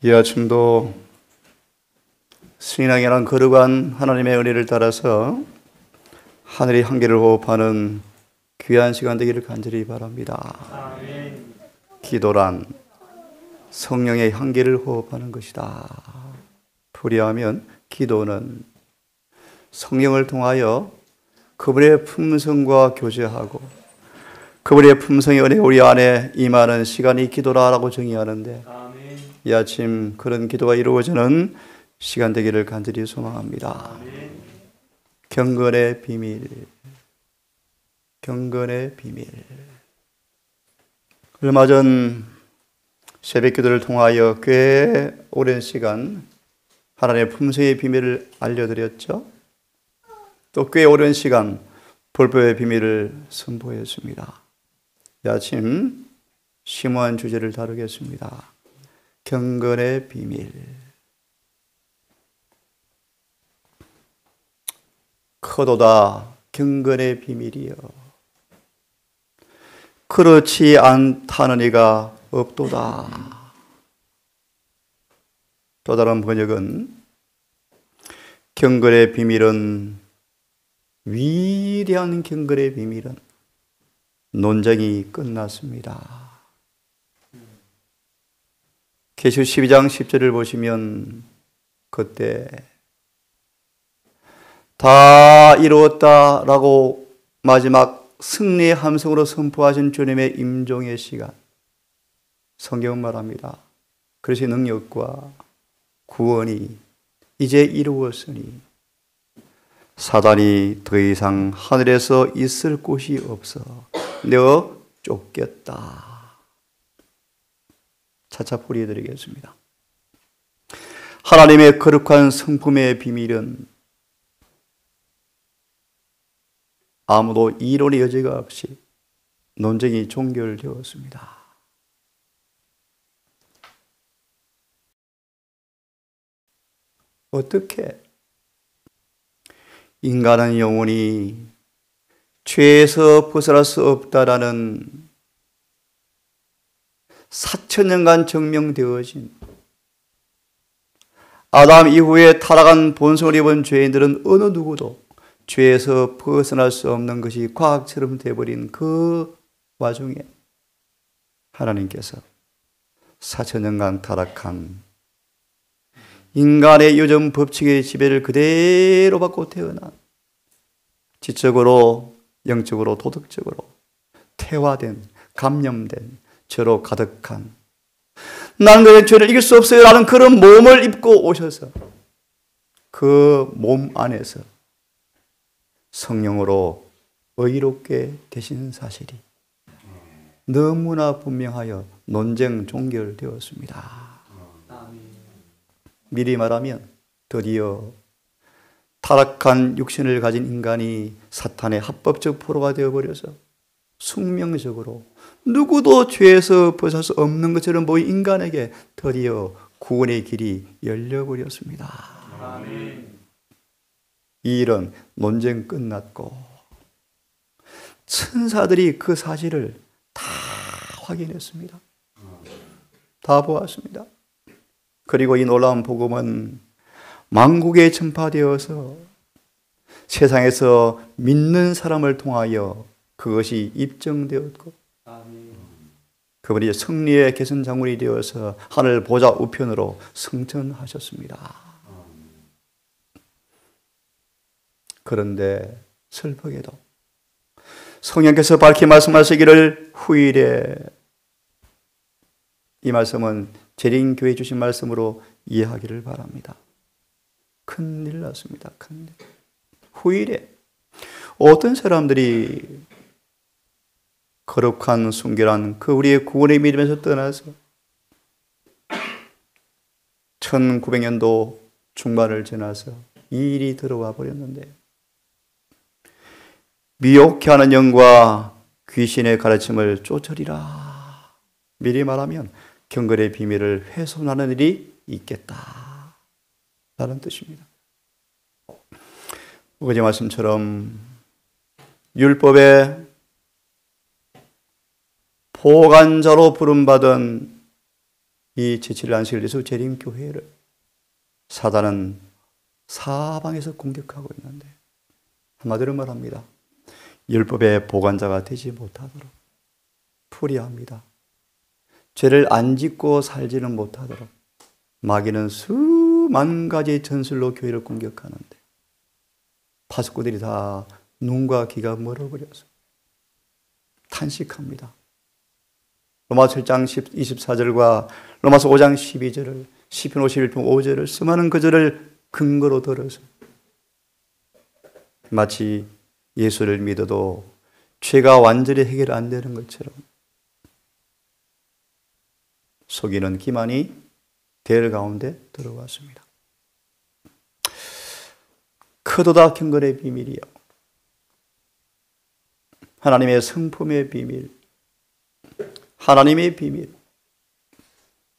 이 아침도 신앙이란 거룩한 하나님의 은혜를 따라서 하늘의 향기를 호흡하는 귀한 시간 되기를 간절히 바랍니다. 아멘. 기도란 성령의 향기를 호흡하는 것이다. 풀이하면 기도는 성령을 통하여 그분의 품성과 교제하고 그분의 품성의 은혜 우리 안에 임하는 시간이 기도라라고 정의하는데 아멘. 이 아침 그런 기도가 이루어지는 시간 되기를 간절히 소망합니다. 아멘. 경건의 비밀, 경건의 비밀. 얼마 전 새벽 기도를 통하여 꽤 오랜 시간 하나님의 품성의 비밀을 알려드렸죠. 또 꽤 오랜 시간 불법의 비밀을 선포했습니다. 이 아침 심오한 주제를 다루겠습니다. 경건의 비밀. 크도다 경건의 비밀이여 그렇지 않다는 이가 없도다. 또 다른 번역은 경건의 비밀은 위대한 경건의 비밀은 논쟁이 끝났습니다. 계시록 12장 10절을 보시면 그때 다 이루었다라고 마지막 승리의 함성으로 선포하신 주님의 임종의 시간, 성경은 말합니다. 그것의 능력과 구원이 이제 이루었으니 사단이 더 이상 하늘에서 있을 곳이 없어 내어 쫓겼다. 차차 풀이해드리겠습니다. 하나님의 거룩한 성품의 비밀은 아무도 이론의 여지가 없이 논쟁이 종결되었습니다. 어떻게 인간은 영원히 죄에서 벗어날 수 없다라는 4000년간 증명되어진 아담 이후에 타락한 본성을 입은 죄인들은 어느 누구도 죄에서 벗어날 수 없는 것이 과학처럼 되어버린 그 와중에 하나님께서 4000년간 타락한 인간의 요즘 법칙의 지배를 그대로 받고 태어난 지적으로 영적으로 도덕적으로 태화된 감염된 죄로 가득한 나는 그의 죄를 이길 수 없어요 라는 그런 몸을 입고 오셔서 그 몸 안에서 성령으로 의롭게 되시는 사실이 너무나 분명하여 논쟁 종결되었습니다. 미리 말하면 드디어 타락한 육신을 가진 인간이 사탄의 합법적 포로가 되어버려서 숙명적으로 누구도 죄에서 벗어날 수 없는 것처럼 보인 인간에게 드디어 구원의 길이 열려버렸습니다. 아멘. 이 일은 논쟁 끝났고 천사들이 그 사실을 다 확인했습니다. 다 보았습니다. 그리고 이 놀라운 복음은 만국에 전파되어서 세상에서 믿는 사람을 통하여 그것이 입증되었고 그분이 승리의 개선 장군이 되어서 하늘 보좌 우편으로 승천하셨습니다. 그런데 슬프게도 성령께서 밝히 말씀하시기를 후일에 이 말씀은 재림교회 주신 말씀으로 이해하기를 바랍니다. 큰일 났습니다. 큰일. 후일에 어떤 사람들이 거룩한 순결한 그 우리의 구원의 믿음에서 떠나서 1900년도 중반을 지나서 이 일이 들어와 버렸는데 미혹해 하는 영과 귀신의 가르침을 쫓으리라. 미리 말하면 경건의 비밀을 훼손하는 일이 있겠다 라는 뜻입니다. 어제 말씀처럼 율법의 보관자로 부름받은 이 제7일 안식일 예수 재림 교회를 사단은 사방에서 공격하고 있는데, 한마디로 말합니다. 율법의 보관자가 되지 못하도록 풀이합니다. 죄를 안 짓고 살지는 못하도록 마귀는 수만 가지 전술로 교회를 공격하는데, 파수꾼들이 다 눈과 귀가 멀어버려서 탄식합니다. 로마서 7장 24절과 로마서 5장 12절을, 시편 51편 5절을, 수많은 그절을 근거로 들어서 마치 예수를 믿어도 죄가 완전히 해결 안 되는 것처럼 속이는 기만이 대 가운데 들어왔습니다. 크도다 경건의 비밀이요, 하나님의 성품의 비밀, 하나님의 비밀.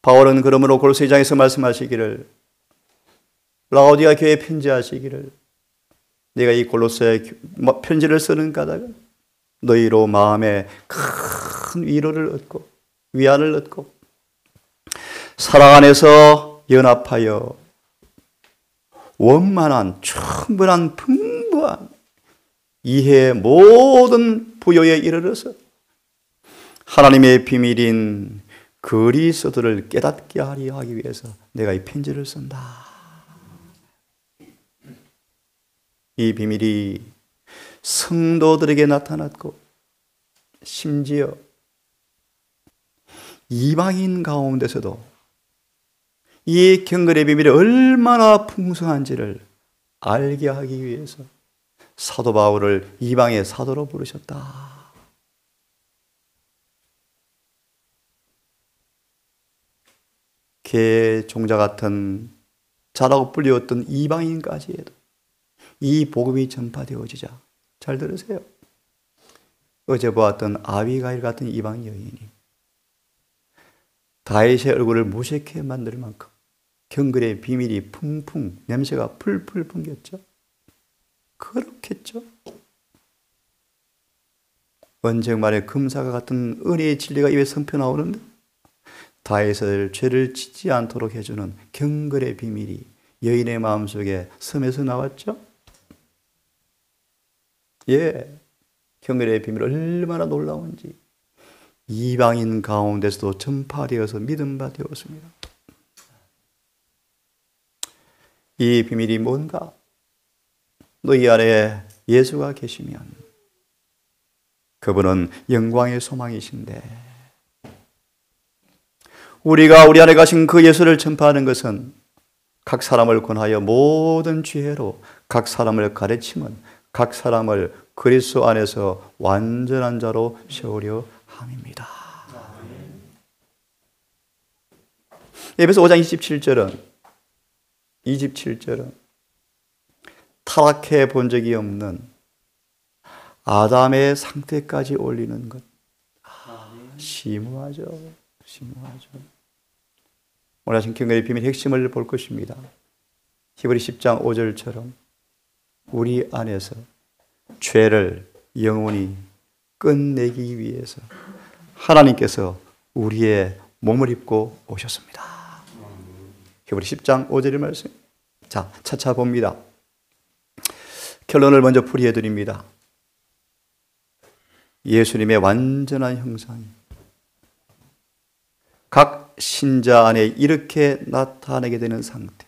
바울은 그러므로 골로새 2장에서 말씀하시기를, 라오디아 교회에 편지하시기를, 내가 이 골로새 편지를 쓰는 까닭은 너희로 마음에 큰 위로를 얻고 위안을 얻고 사랑 안에서 연합하여 원만한 충분한 풍부한 이해의 모든 부요에 이르러서 하나님의 비밀인 그리스도를 깨닫게 하려 하기 위해서 내가 이 편지를 쓴다. 이 비밀이 성도들에게 나타났고, 심지어 이방인 가운데서도 이 경건의 비밀이 얼마나 풍성한지를 알게 하기 위해서 사도 바울을 이방의 사도로 부르셨다. 개 종자 같은 자라고 불리웠던 이방인까지에도 이 복음이 전파되어지자, 잘 들으세요. 어제 보았던 아비가일 같은 이방 여인이 다윗의 얼굴을 무색해 만들 만큼 경건의 비밀이 풍풍, 냄새가 풀풀 풍겼죠. 그렇겠죠. 언쟁만의 금사가 같은 은혜의 진리가 입에 선표 나오는데, 다윗을 죄를 짓지 않도록 해주는 경건의 비밀이 여인의 마음속에 섬에서 나왔죠. 예, 경건의 비밀 얼마나 놀라운지 이방인 가운데서도 전파되어서 믿음 바 되었습니다. 이 비밀이 뭔가? 너희 안에 예수가 계시면 그분은 영광의 소망이신데, 우리가 우리 안에 가신 그 예수를 전파하는 것은 각 사람을 권하여 모든 지혜로 각 사람을 가르치면 각 사람을 그리스도 안에서 완전한 자로 세우려 함입니다. 에베소 5장 27절은 타락해 본 적이 없는 아담의 상태까지 올리는 것. 심오하죠. 오늘 하신 경건의 비밀 핵심을 볼 것입니다. 히브리 10장 5절처럼 우리 안에서 죄를 영원히 끝내기 위해서 하나님께서 우리의 몸을 입고 오셨습니다. 히브리 10장 5절의 말씀. 자, 차차 봅니다. 결론을 먼저 풀이해 드립니다. 예수님의 완전한 형상이 각 신자 안에 이렇게 나타나게 되는 상태,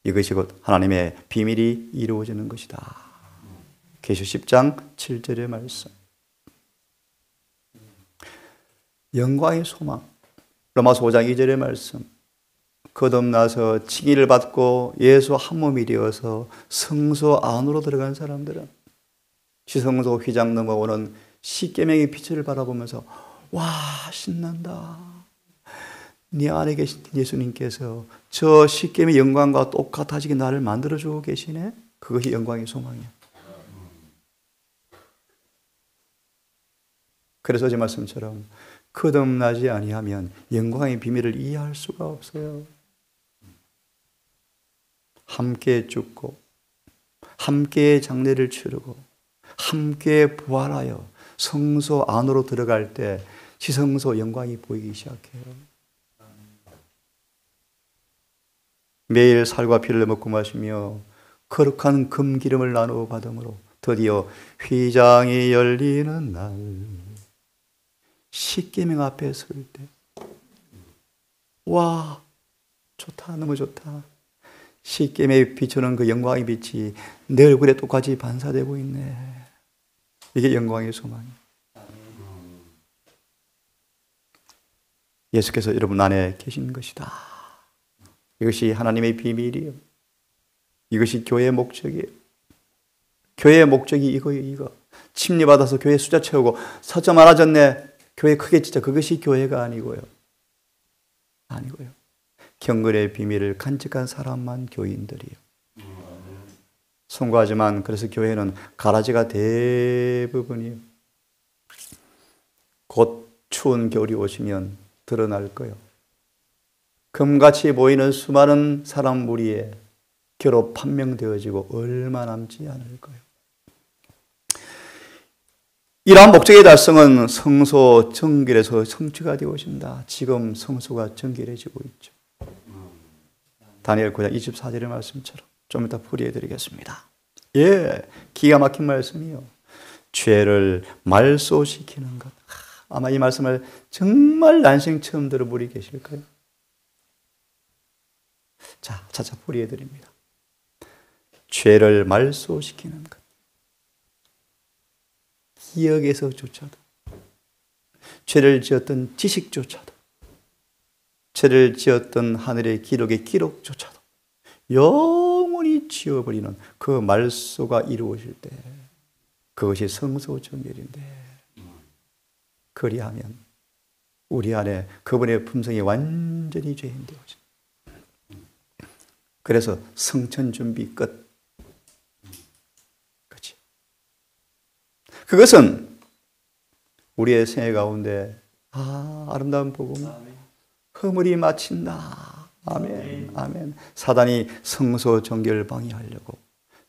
이것이 곧 하나님의 비밀이 이루어지는 것이다. 계시록 10장 7절의 말씀. 영광의 소망. 로마서 5장 2절의 말씀. 거듭나서 칭의를 받고 예수 한 몸이 되어서 성소 안으로 들어간 사람들은 지성소 휘장 넘어오는 십계명의 빛을 바라보면서 와, 신난다. 네 안에 계신 예수님께서 저 십계명의 영광과 똑같아지게 나를 만들어주고 계시네. 그것이 영광의 소망이야. 그래서 제 말씀처럼 거듭나지 아니하면 영광의 비밀을 이해할 수가 없어요. 함께 죽고 함께 장례를 치르고 함께 부활하여 성소 안으로 들어갈 때 지성소 영광이 보이기 시작해요. 매일 살과 피를 먹고 마시며 거룩한 금기름을 나누어 받음으로 드디어 휘장이 열리는 날 십계명 앞에 설 때, 와, 좋다, 너무 좋다. 십계명에 비추는 그 영광의 빛이 내 얼굴에 똑같이 반사되고 있네. 이게 영광의 소망이에요. 예수께서 여러분 안에 계신 것이다. 이것이 하나님의 비밀이에요. 이것이 교회의 목적이에요. 교회의 목적이 이거예요, 이거. 침례받아서 교회 숫자 채우고 사점 많아졌네, 교회 크게 짓자. 그것이 교회가 아니고요. 경건의 비밀을 간직한 사람만 교인들이에요. 송구하지만 그래서 교회는 가라지가 대부분이에요. 곧 추운 겨울이 오시면 드러날 거예요. 금같이 보이는 수많은 사람 무리에 겨로 판명되어지고 얼마 남지 않을 거예요. 이러한 목적의 달성은 성소 정결에서 성취가 되어 오신다. 지금 성소가 정결해지고 있죠. 다니엘 9장 24절의 말씀처럼 좀 이따 풀이해드리겠습니다. 예, 기가 막힌 말씀이요. 죄를 말소시키는 것. 아마 이 말씀을 정말 난생 처음 들은 분이 계실 거예요. 자, 차차 풀이해드립니다. 죄를 말소시키는 것. 기억에서조차도, 죄를 지었던 지식조차도, 죄를 지었던 하늘의 기록의 기록조차도 영원히 지워버리는 그 말소가 이루어질 때, 그것이 성소 정결인데, 그리하면 우리 안에 그분의 품성이 완전히 죄인되어져. 그래서 성천 준비 끝. 그렇지? 그것은 우리의 생애 가운데 아름다운 복음, 허물이 마친다. 아멘, 아멘. 사단이 성소 정결을 방해하려고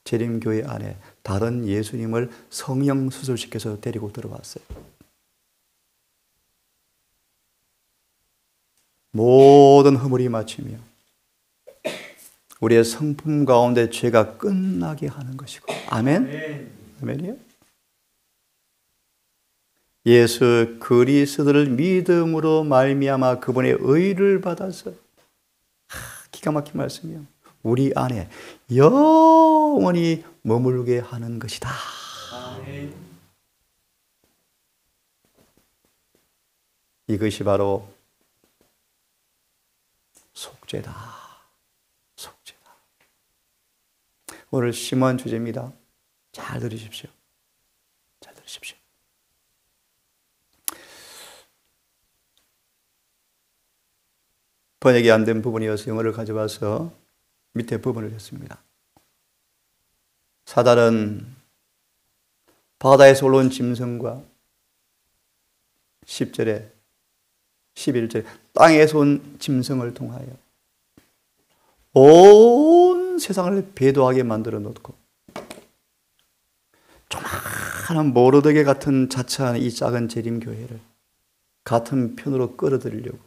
재림교회 안에 다른 예수님을 성령 수술시켜서 데리고 들어왔어요. 모든 허물이 마치며 우리의 성품 가운데 죄가 끝나게 하는 것이고. 아멘? 아멘이요? 예수 그리스도를 믿음으로 말미암아 그분의 의를 받아서, 기가 막힌 말씀이요, 우리 안에 영원히 머물게 하는 것이다. 아멘. 이것이 바로 속죄다. 속죄다. 오늘 심오한 주제입니다. 잘 들으십시오. 잘 들으십시오. 번역이 안 된 부분이어서 영어를 가져와서 밑에 부분을 했습니다. 사단은 바다에서 올라온 짐승과 10절에 11절에 땅에서 온 짐승을 통하여 온 세상을 배도하게 만들어 놓고 조그마한 모로드게 같은 자처한 이 작은 재림교회를 같은 편으로 끌어들이려고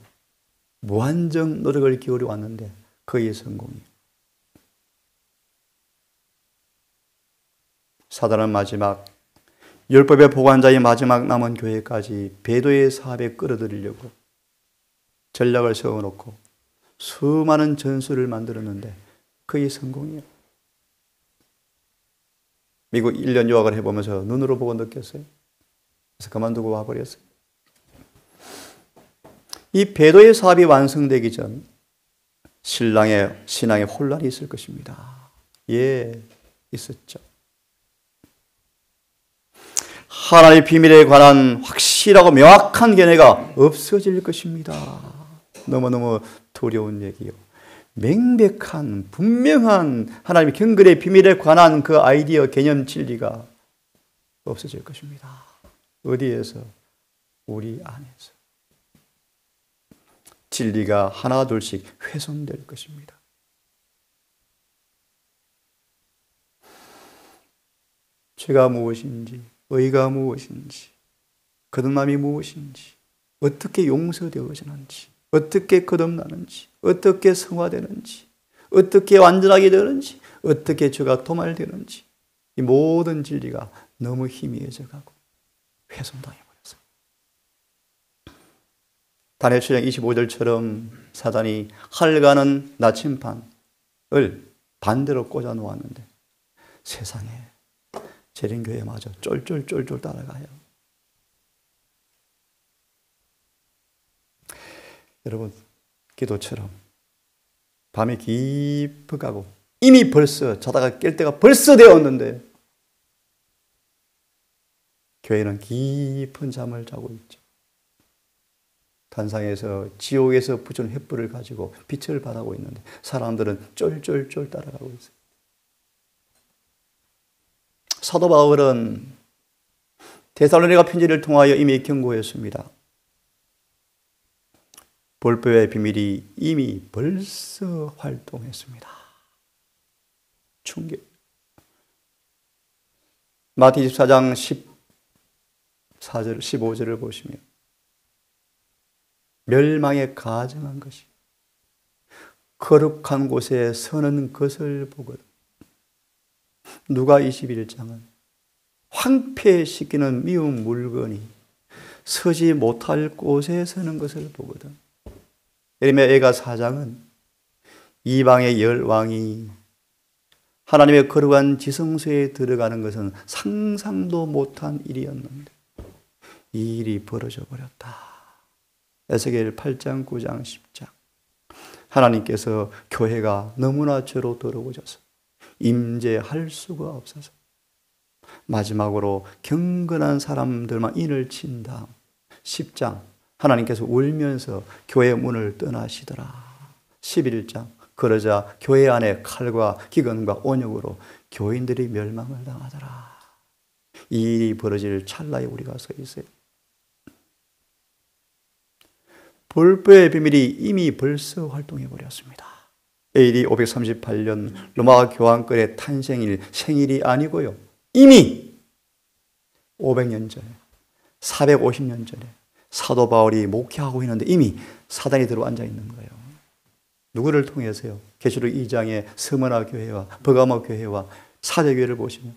무한정 노력을 기울여 왔는데 그의 성공이. 사단은 마지막 율법의 보관자의 마지막 남은 교회까지 배도의 사업에 끌어들이려고 전략을 세워놓고 수많은 전술을 만들었는데 그의 성공이에요. 미국 1년 유학을 해보면서 눈으로 보고 느꼈어요. 그래서 그만두고 와버렸어요. 이 배도의 사업이 완성되기 전 신앙의 혼란이 있을 것입니다. 예, 있었죠. 하나님의 비밀에 관한 확실하고 명확한 견해가 없어질 것입니다. 너무너무 두려운 얘기요. 명백한, 분명한 하나님의 경건의 비밀에 관한 그 아이디어, 개념, 진리가 없어질 것입니다. 어디에서? 우리 안에서. 진리가 하나 둘씩 훼손될 것입니다. 죄가 무엇인지, 의가 무엇인지, 거듭남이 무엇인지, 어떻게 용서되어지는지, 어떻게 거듭나는지, 어떻게 성화되는지, 어떻게 완전하게 되는지, 어떻게 죄가 도말되는지, 이 모든 진리가 너무 희미해져 가고 훼손당해 버렸어요. 다니엘 7장 25절처럼 사단이 하늘과는 나침판을 반대로 꽂아 놓았는데 세상에 재림교회마저 쫄쫄쫄쫄 따라가요. 여러분, 기도처럼 밤이 깊어 가고 이미 벌써 자다가 깰 때가 벌써 되었는데 교회는 깊은 잠을 자고 있죠. 단상에서 지옥에서 부준 횃불을 가지고 빛을 발하고 있는데 사람들은 쫄쫄쫄 따라가고 있어요. 사도 바울은 데살로니가 편지를 통하여 이미 경고했습니다. 볼뼈의 비밀이 이미 벌써 활동했습니다. 충격. 마태 24장 14절, 15절을 보시면 멸망에 가증한 것이 거룩한 곳에 서는 것을 보거든. 누가 21장은 황폐시키는 미운 물건이 서지 못할 곳에 서는 것을 보거든. 예레미야 예가 4장은 이방의 열왕이 하나님의 거룩한 지성소에 들어가는 것은 상상도 못한 일이었는데 이 일이 벌어져 버렸다. 에스겔 8장, 9장, 10장. 하나님께서 교회가 너무나 죄로 더러워져서 임재할 수가 없어서 마지막으로 경건한 사람들만 인을 친 다음 10장 하나님께서 울면서 교회 문을 떠나시더라. 11장 그러자 교회 안에 칼과 기근과 온역으로 교인들이 멸망을 당하더라. 이 일이 벌어질 찰나에 우리가 서 있어요. 볼뼈의 비밀이 이미 벌써 활동해 버렸습니다. AD 538년 로마 교황권의 탄생일 생일이 아니고요. 이미 500년 전에 450년 전에 사도 바울이 목회하고 있는데 이미 사단이 들어 앉아 있는 거예요. 누구를 통해서요? 계시록 2장의 스무나 교회와 버가모 교회와 사대교회를 보시면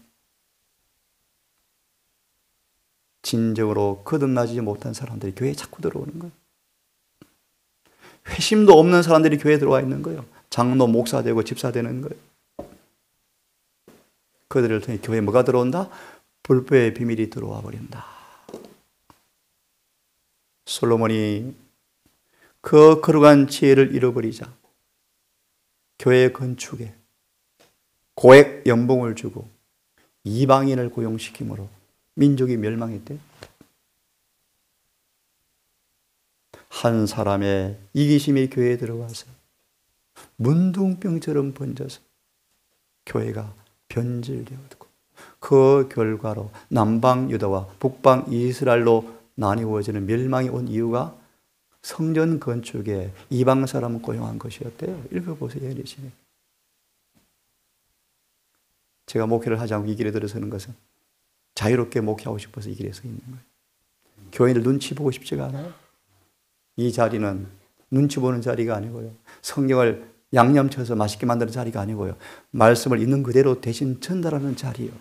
진정으로 거듭나지 못한 사람들이 교회에 자꾸 들어오는 거예요. 회심도 없는 사람들이 교회에 들어와 있는 거예요. 장로, 목사 되고 집사 되는 거예요. 그들을 통해 교회에 뭐가 들어온다? 볼뼈의 비밀이 들어와 버린다. 솔로몬이 그 거룩한 지혜를 잃어버리자 교회 건축에 고액 연봉을 주고 이방인을 고용시키므로 민족이 멸망했대. 한 사람의 이기심이 교회에 들어와서 문둥병처럼 번져서 교회가 변질되었고 그 결과로 남방 유다와 북방 이스라엘로 나뉘어지는 멸망이 온 이유가 성전 건축에 이방 사람을 고용한 것이었대요. 읽어보세요. 예리시네. 제가 목회를 하지 않고 이 길에 들어서는 것은 자유롭게 목회하고 싶어서 이 길에 서 있는 거예요. 교인들 눈치 보고 싶지가 않아요. 이 자리는 눈치 보는 자리가 아니고요. 성경을 양념 쳐서 맛있게 만드는 자리가 아니고요. 말씀을 있는 그대로 대신 전달하는 자리예요.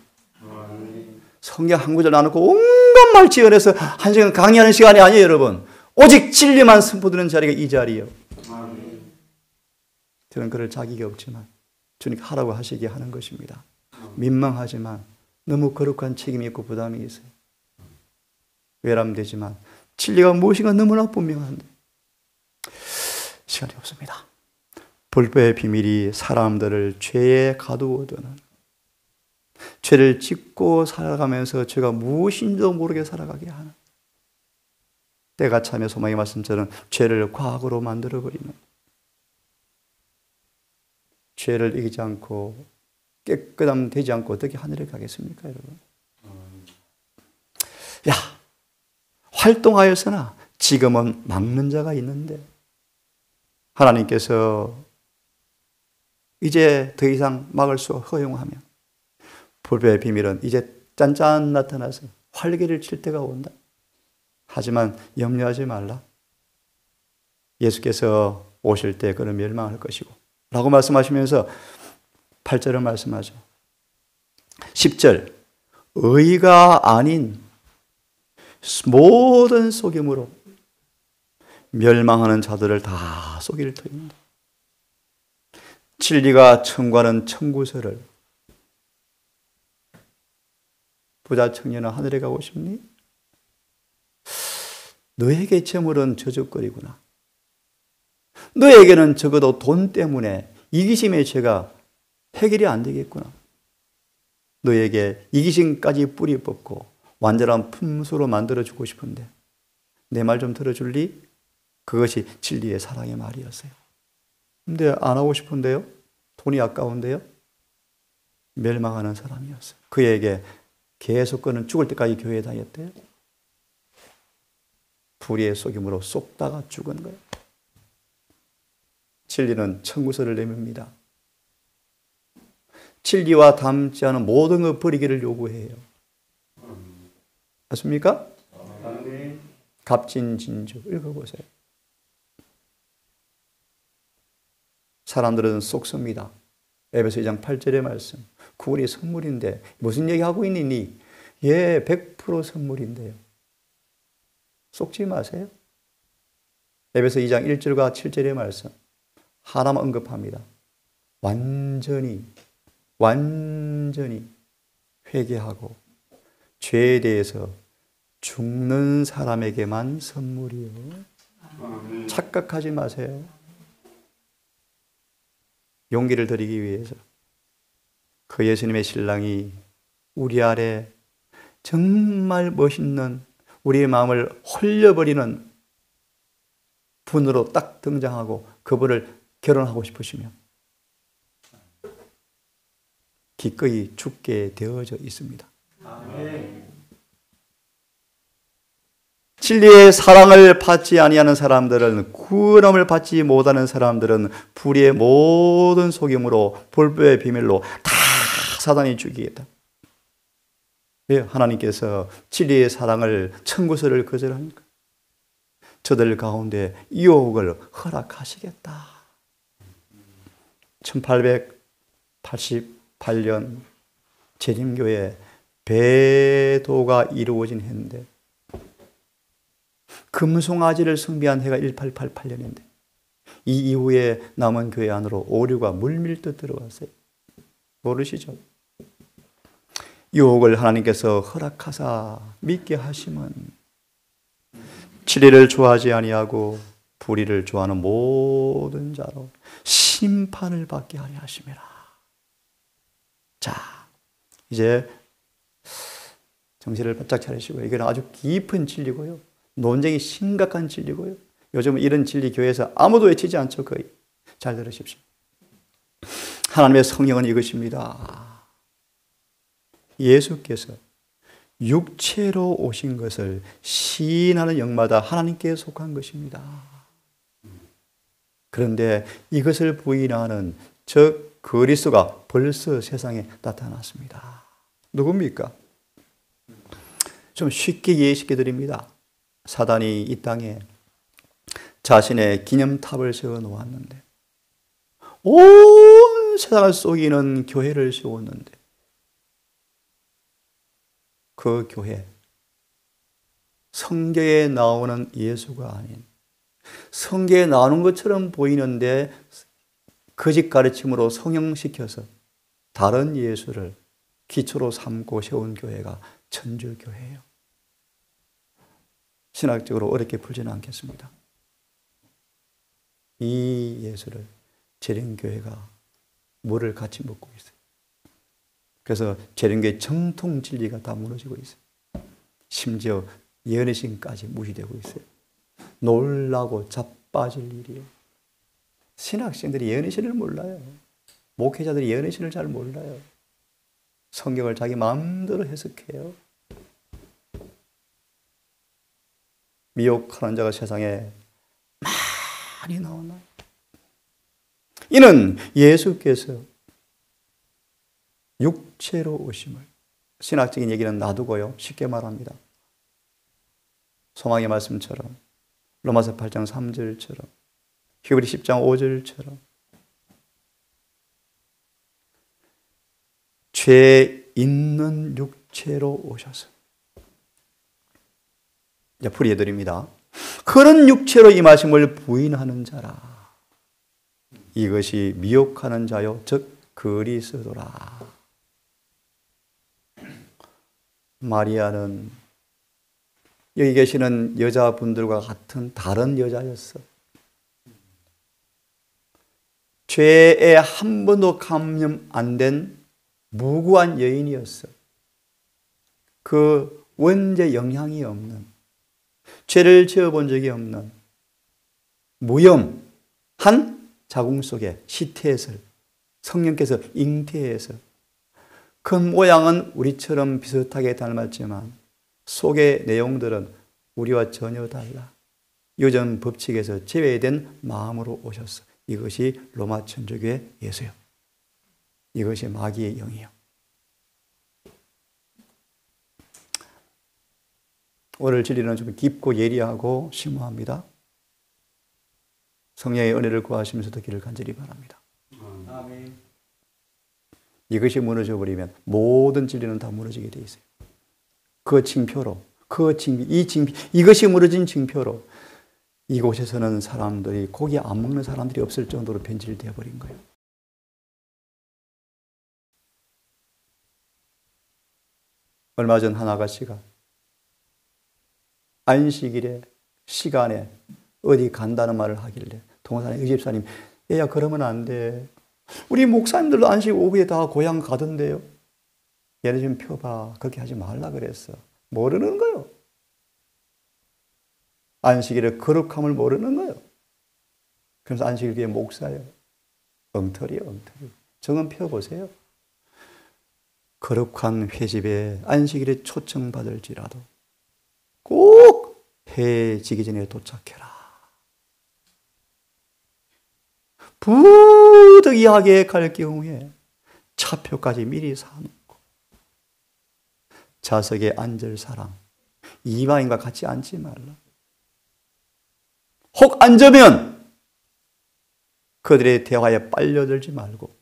성경 한 구절 나누고 온갖 말 지어내서 한 시간 강의하는 시간이 아니에요, 여러분. 오직 진리만 선포드리는 자리가 이 자리예요. 저는 그럴 자격이 없지만 주님 하라고 하시게 하는 것입니다. 민망하지만 너무 거룩한 책임이 있고 부담이 있어요. 외람되지만 진리가 무엇인가 너무나 분명한데 시간이 없습니다. 볼뼈의 비밀이 사람들을 죄에 가두어두는, 죄를 짓고 살아가면서 죄가 무엇인지도 모르게 살아가게 하는, 때가 차며 소망의 말씀처럼 죄를 과학으로 만들어버리는, 죄를 이기지 않고 깨끗함 되지 않고 어떻게 하늘에 가겠습니까, 여러분? 야, 활동하였으나 지금은 막는 자가 있는데 하나님께서 이제 더 이상 막을 수 허용하면 볼뼈의 비밀은 이제 짠짠 나타나서 활개를 칠 때가 온다. 하지만 염려하지 말라. 예수께서 오실 때 그는 멸망할 것이고 라고 말씀하시면서 8절을 말씀하죠. 10절 의가 아닌 모든 속임으로 멸망하는 자들을 다 속일 터입니다. 진리가 청구하는 청구서를 부자 청년아 하늘에 가고 싶니? 너에게 재물은 저주거리구나. 너에게는 적어도 돈 때문에 이기심의 죄가 해결이 안 되겠구나. 너에게 이기심까지 뿌리 뽑고 완전한 품수로 만들어주고 싶은데 내 말 좀 들어줄리? 그것이 진리의 사랑의 말이었어요. 근데 안 하고 싶은데요? 돈이 아까운데요? 멸망하는 사람이었어요. 그에게 계속 그는 죽을 때까지 교회에 다녔대요. 불의의 속임으로 쏙다가 죽은 거예요. 진리는 청구서를 내밉니다. 진리와 닮지 않은 모든 것 버리기를 요구해요. 맞습니까? 갑진진주 읽어보세요. 사람들은 속습니다. 에베소 2장 8절의 말씀. 구원이 선물인데 무슨 얘기하고 있니? 예, 100% 선물인데요. 속지 마세요. 에베소 2장 1절과 7절의 말씀 하나만 언급합니다. 완전히 회개하고 죄에 대해서 죽는 사람에게만 선물이요. 착각하지 마세요. 용기를 드리기 위해서 그 예수님의 신랑이 우리 아래 정말 멋있는 우리의 마음을 홀려버리는 분으로 딱 등장하고 그분을 결혼하고 싶으시면 기꺼이 죽게 되어져 있습니다. 아멘. 진리의 사랑을 받지 아니하는 사람들은, 구원함을 받지 못하는 사람들은 불의의 모든 속임으로 볼뼈의 비밀로 다 사단이 죽이겠다. 왜 하나님께서 진리의 사랑을 청구서를 거절합니까? 저들 가운데 유혹을 허락하시겠다. 1888년 재림교회 배도가 이루어진 해인데 금송아지를 숭배한 해가 1888년인데 이 이후에 남은 교회 안으로 오류가 물밀듯 들어왔어요. 모르시죠? 유혹을 하나님께서 허락하사 믿게 하심은 진리를 좋아하지 아니하고 불의를 좋아하는 모든 자로 심판을 받게 하려 하심이라. 자, 이제 정신을 바짝 차리시고요. 이건 아주 깊은 진리고요. 논쟁이 심각한 진리고요. 요즘은 이런 진리 교회에서 아무도 외치지 않죠. 거의. 잘 들으십시오. 하나님의 성령은 이것입니다. 예수께서 육체로 오신 것을 시인하는 영마다 하나님께 속한 것입니다. 그런데 이것을 부인하는 저 그리스도가 벌써 세상에 나타났습니다. 누굽니까? 좀 쉽게 이해시켜 드립니다. 사단이 이 땅에 자신의 기념탑을 세워 놓았는데 온 세상을 속이는 교회를 세웠는데 그 교회, 성경에 나오는 예수가 아닌 성경에 나오는 것처럼 보이는데 거짓 가르침으로 성형시켜서 다른 예수를 기초로 삼고 세운 교회가 천주교회예요. 신학적으로 어렵게 풀지는 않겠습니다. 이 예수를 재림교회가 물을 같이 먹고 있어요. 그래서 재림교회 정통 진리가 다 무너지고 있어요. 심지어 예언의신까지 무시되고 있어요. 놀라고 자빠질 일이에요. 신학생들이 예언의신을 몰라요. 목회자들이 예언의신을 잘 몰라요. 성경을 자기 마음대로 해석해요. 미혹하는 자가 세상에 많이 나오나요? 이는 예수께서 육체로 오심을, 신학적인 얘기는 놔두고요. 쉽게 말합니다. 소망의 말씀처럼, 로마서 8장 3절처럼, 히브리 10장 5절처럼 죄 있는 육체로 오셔서, 이제 풀이해드립니다. 그런 육체로 임하심을 부인하는 자라. 이것이 미혹하는 자요, 즉 그리스도라. 마리아는 여기 계시는 여자분들과 같은 다른 여자였어. 죄에 한 번도 감염 안 된 무구한 여인이었어. 그 원죄 영향이 없는, 죄를 지어본 적이 없는 무염한 자궁 속에 시태에서 성령께서 잉태해서, 그 모양은 우리처럼 비슷하게 닮았지만 속의 내용들은 우리와 전혀 달라. 유전 법칙에서 제외된 마음으로 오셨어. 이것이 로마 천주교의 예수요. 이것이 마귀의 영이요. 오늘 진리는 좀 깊고 예리하고 심오합니다. 성령의 은혜를 구하시면서 듣기를 간절히 바랍니다. 아멘. 이것이 무너져버리면 모든 진리는 다 무너지게 돼 있어요. 그 징표로, 이것이 무너진 징표로 이곳에서는 사람들이, 고기 안 먹는 사람들이 없을 정도로 변질되어 버린 거예요. 얼마 전 한 아가씨가 안식일에 시간에 어디 간다는 말을 하길래 동산의 의집사님, 얘야 그러면 안 돼. 우리 목사님들도 안식 오후에 다 고향 가던데요. 얘네 좀 펴봐. 그렇게 하지 말라 그랬어. 모르는 거요. 안식일의 거룩함을 모르는 거예요. 그래서 안식일교회 목사예요. 엉터리예요, 엉터리. 정은 펴보세요. 거룩한 회집에 안식일에 초청받을지라도 꼭 해 지기 전에 도착해라. 부득이하게 갈 경우에 차표까지 미리 사놓고 좌석에 앉을 사람, 이방인과 같이 앉지 말라. 혹 앉으면 그들의 대화에 빨려들지 말고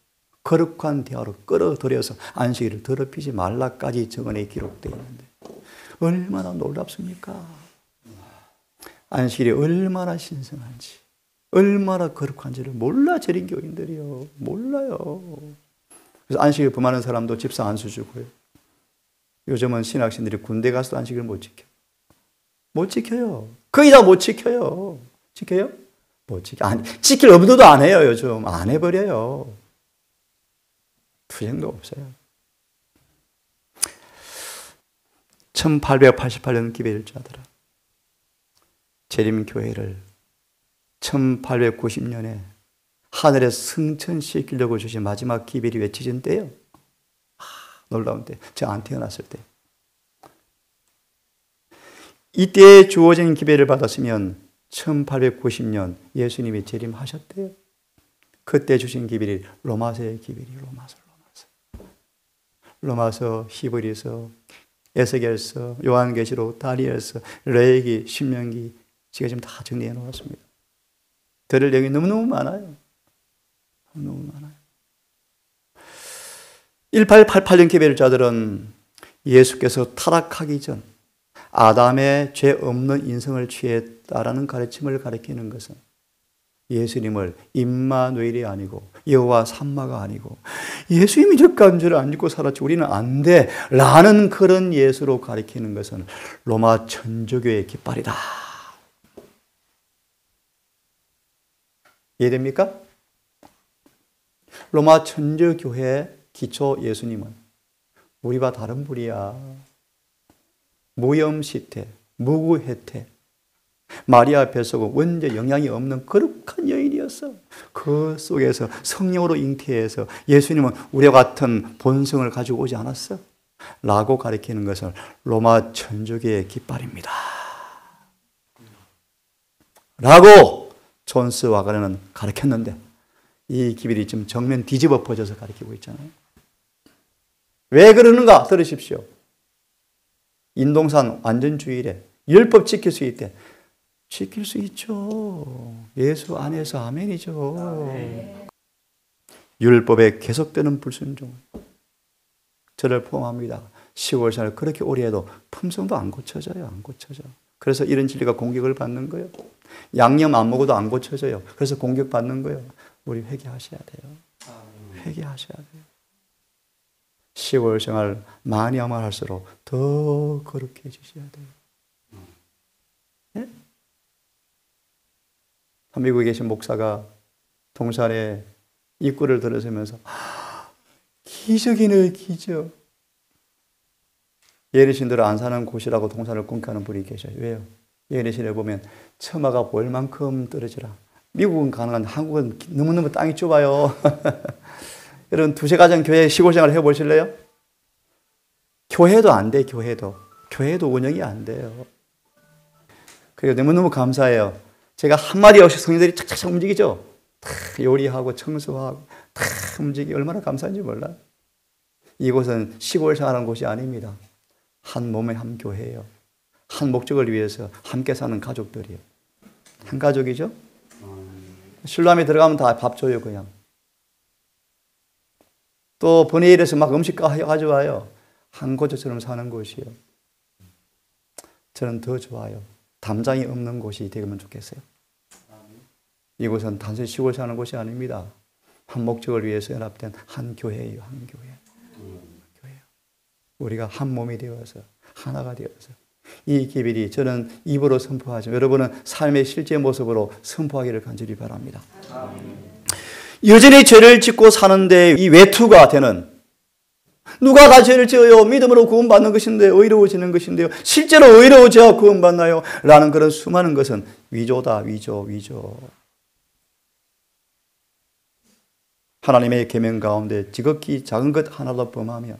거룩한 대화로 끌어들여서 안식일을 더럽히지 말라까지 정언에 기록되어 있는데 얼마나 놀랍습니까? 안식일이 얼마나 신성한지, 얼마나 거룩한지를 몰라 저린 교인들이요. 몰라요. 그래서 안식일 범하는 사람도 집사 안수 주고요. 요즘은 신학생들이 군대 가서도 안식일을 못 지켜. 못 지켜요. 거의 다 못 지켜요. 지켜요? 못 지켜. 지킬 엄두도 안 해요, 요즘. 안 해버려요. 투쟁도 없어요. 1888년 기배일자들아, 재림교회를 1890년에 하늘에 승천시키려고 주신 마지막 기별이 외쳐진 때요. 놀라운 때. 제가 안 태어났을 때. 이때에 주어진 기별을 받았으면 1890년 예수님이 재림하셨대요. 그때 주신 기별이 로마서의 기별이 로마서, 히브리서, 에스겔서, 요한계시록, 다니엘서, 레위기, 신명기, 제가 지금 다 정리해 놓았습니다. 들을 내용이 너무너무 많아요. 너무 많아요. 1888년 기별자들은 예수께서 타락하기 전 아담의 죄 없는 인성을 취했다라는 가르침을 가리키는 것은 예수님을 임마누엘이 아니고 여호와 삼마가 아니고 예수님이 젓가운 죄를 안 짓고 살았지 우리는 안 돼 라는 그런 예수로 가리키는 것은 로마 천주교의 깃발이다. 이해됩니까? 로마 천주교회 기초 예수님은 우리와 다른 분이야. 무염시태, 무구혜태, 마리아 뱃속은 원죄 영향이 없는 거룩한 여인이었어. 그 속에서 성령으로 잉태해서 예수님은 우리와 같은 본성을 가지고 오지 않았어? 라고 가리키는 것은 로마 천주교의 깃발입니다. 라고 존스 와가르는 가르쳤는데 이 기별이 지금 정면 뒤집어 퍼져서 가르치고 있잖아요. 왜 그러는가? 들으십시오. 인동산 완전주일에 율법 지킬 수 있대. 지킬 수 있죠. 예수 안에서 아멘이죠. 율법에 계속되는 불순종. 저를 포함합니다. 시골 생활 그렇게 오래 해도 품성도 안 고쳐져요. 안 고쳐져. 그래서 이런 진리가 공격을 받는 거예요. 양념 안 먹어도 안 고쳐져요. 그래서 공격받는 거예요. 우리 회개하셔야 돼요. 회개하셔야 돼요. 시골 생활 많이 하면 할수록 더 거룩해지셔야 돼요. 네? 미국에 계신 목사가 동산에 입구를 들어서면서 기적이네요, 기적. 예리신들은 안 사는 곳이라고 동산을 공격하는 분이 계셔요. 왜요? 예리신에 보면 처마가 보일 만큼 떨어지라. 미국은 가능한 한국은 너무너무 땅이 좁아요. 여러분 두세 가정 교회 시골 생활 해보실래요? 교회도 안 돼, 교회도. 교회도 운영이 안 돼요. 그리고 너무너무 감사해요. 제가 한마디 없이 성인들이 착착착 움직이죠? 다 요리하고 청소하고 다 움직이 얼마나 감사한지 몰라요. 이곳은 시골 생활하는 곳이 아닙니다. 한 몸의 한 교회예요. 한 목적을 위해서 함께 사는 가족들이에요. 한 가족이죠? 신랑이 들어가면 다 밥 줘요, 그냥. 또 번외일에서 막 음식 가져와요. 한 고조처럼 사는 곳이에요. 저는 더 좋아요. 담장이 없는 곳이 되면 좋겠어요. 이곳은 단순히 시골 사는 곳이 아닙니다. 한 목적을 위해서 연합된 한 교회예요. 한 교회. 교회예요. 우리가 한 몸이 되어서 하나가 되어서 이 기별이 저는 입으로 선포하죠. 여러분은 삶의 실제 모습으로 선포하기를 간절히 바랍니다. 여전히 죄를 짓고 사는데 이 외투가 되는 누가 다 죄를 지어요? 믿음으로 구원받는 것인데 의로워지는 것인데요. 실제로 의로워져야 구원받나요? 라는 그런 수많은 것은 위조다. 위조. 하나님의 계명 가운데 지극히 작은 것 하나도 범하며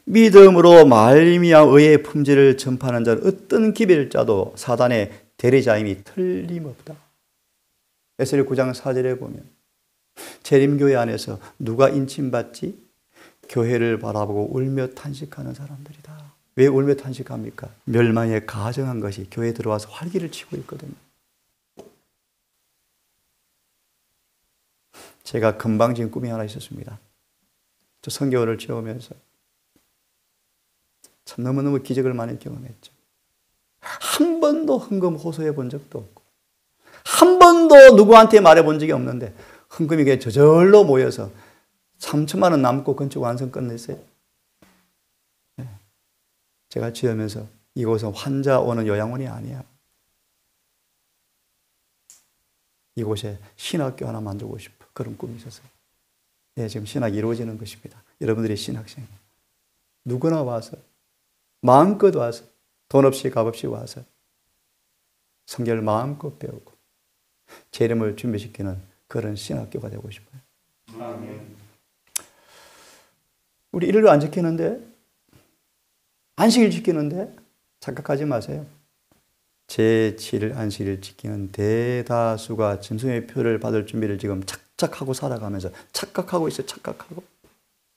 믿음으로 말미암아 의의 품질을 전파하는 자는 어떤 기별자도 사단의 대리자임이 틀림없다. 에스겔 9장 4절에 보면 재림교회 안에서 누가 인침받지? 교회를 바라보고 울며 탄식하는 사람들이다. 왜 울며 탄식합니까? 멸망에 가정한 것이 교회에 들어와서 활기를 치고 있거든요. 제가 금방진 꿈이 하나 있었습니다. 저 성경을 채우면서 참 너무너무 기적을 많이 경험했죠. 한 번도 헌금 호소해 본 적도 없고 한 번도 누구한테 말해 본 적이 없는데 헌금이 그냥 저절로 모여서 3천만 원 남고 건축 완성 끝냈어요. 네. 제가 지으면서 이곳은 환자 오는 요양원이 아니야. 이곳에 신학교 하나 만들고 싶어. 그런 꿈이 있었어요. 네, 지금 신학이 이루어지는 것입니다. 여러분들이 신학생이에요. 누구나 와서 마음껏 와서 돈 없이 값없이 와서 성경을 마음껏 배우고 재림을 준비시키는 그런 신학교가 되고 싶어요. 아멘. 우리 일요일 안 지키는데 안식일 지키는데 착각하지 마세요. 제7일 안식일을 지키는 대다수가 짐승의 표를 받을 준비를 지금 착착하고 살아가면서 착각하고 있어요. 착각하고.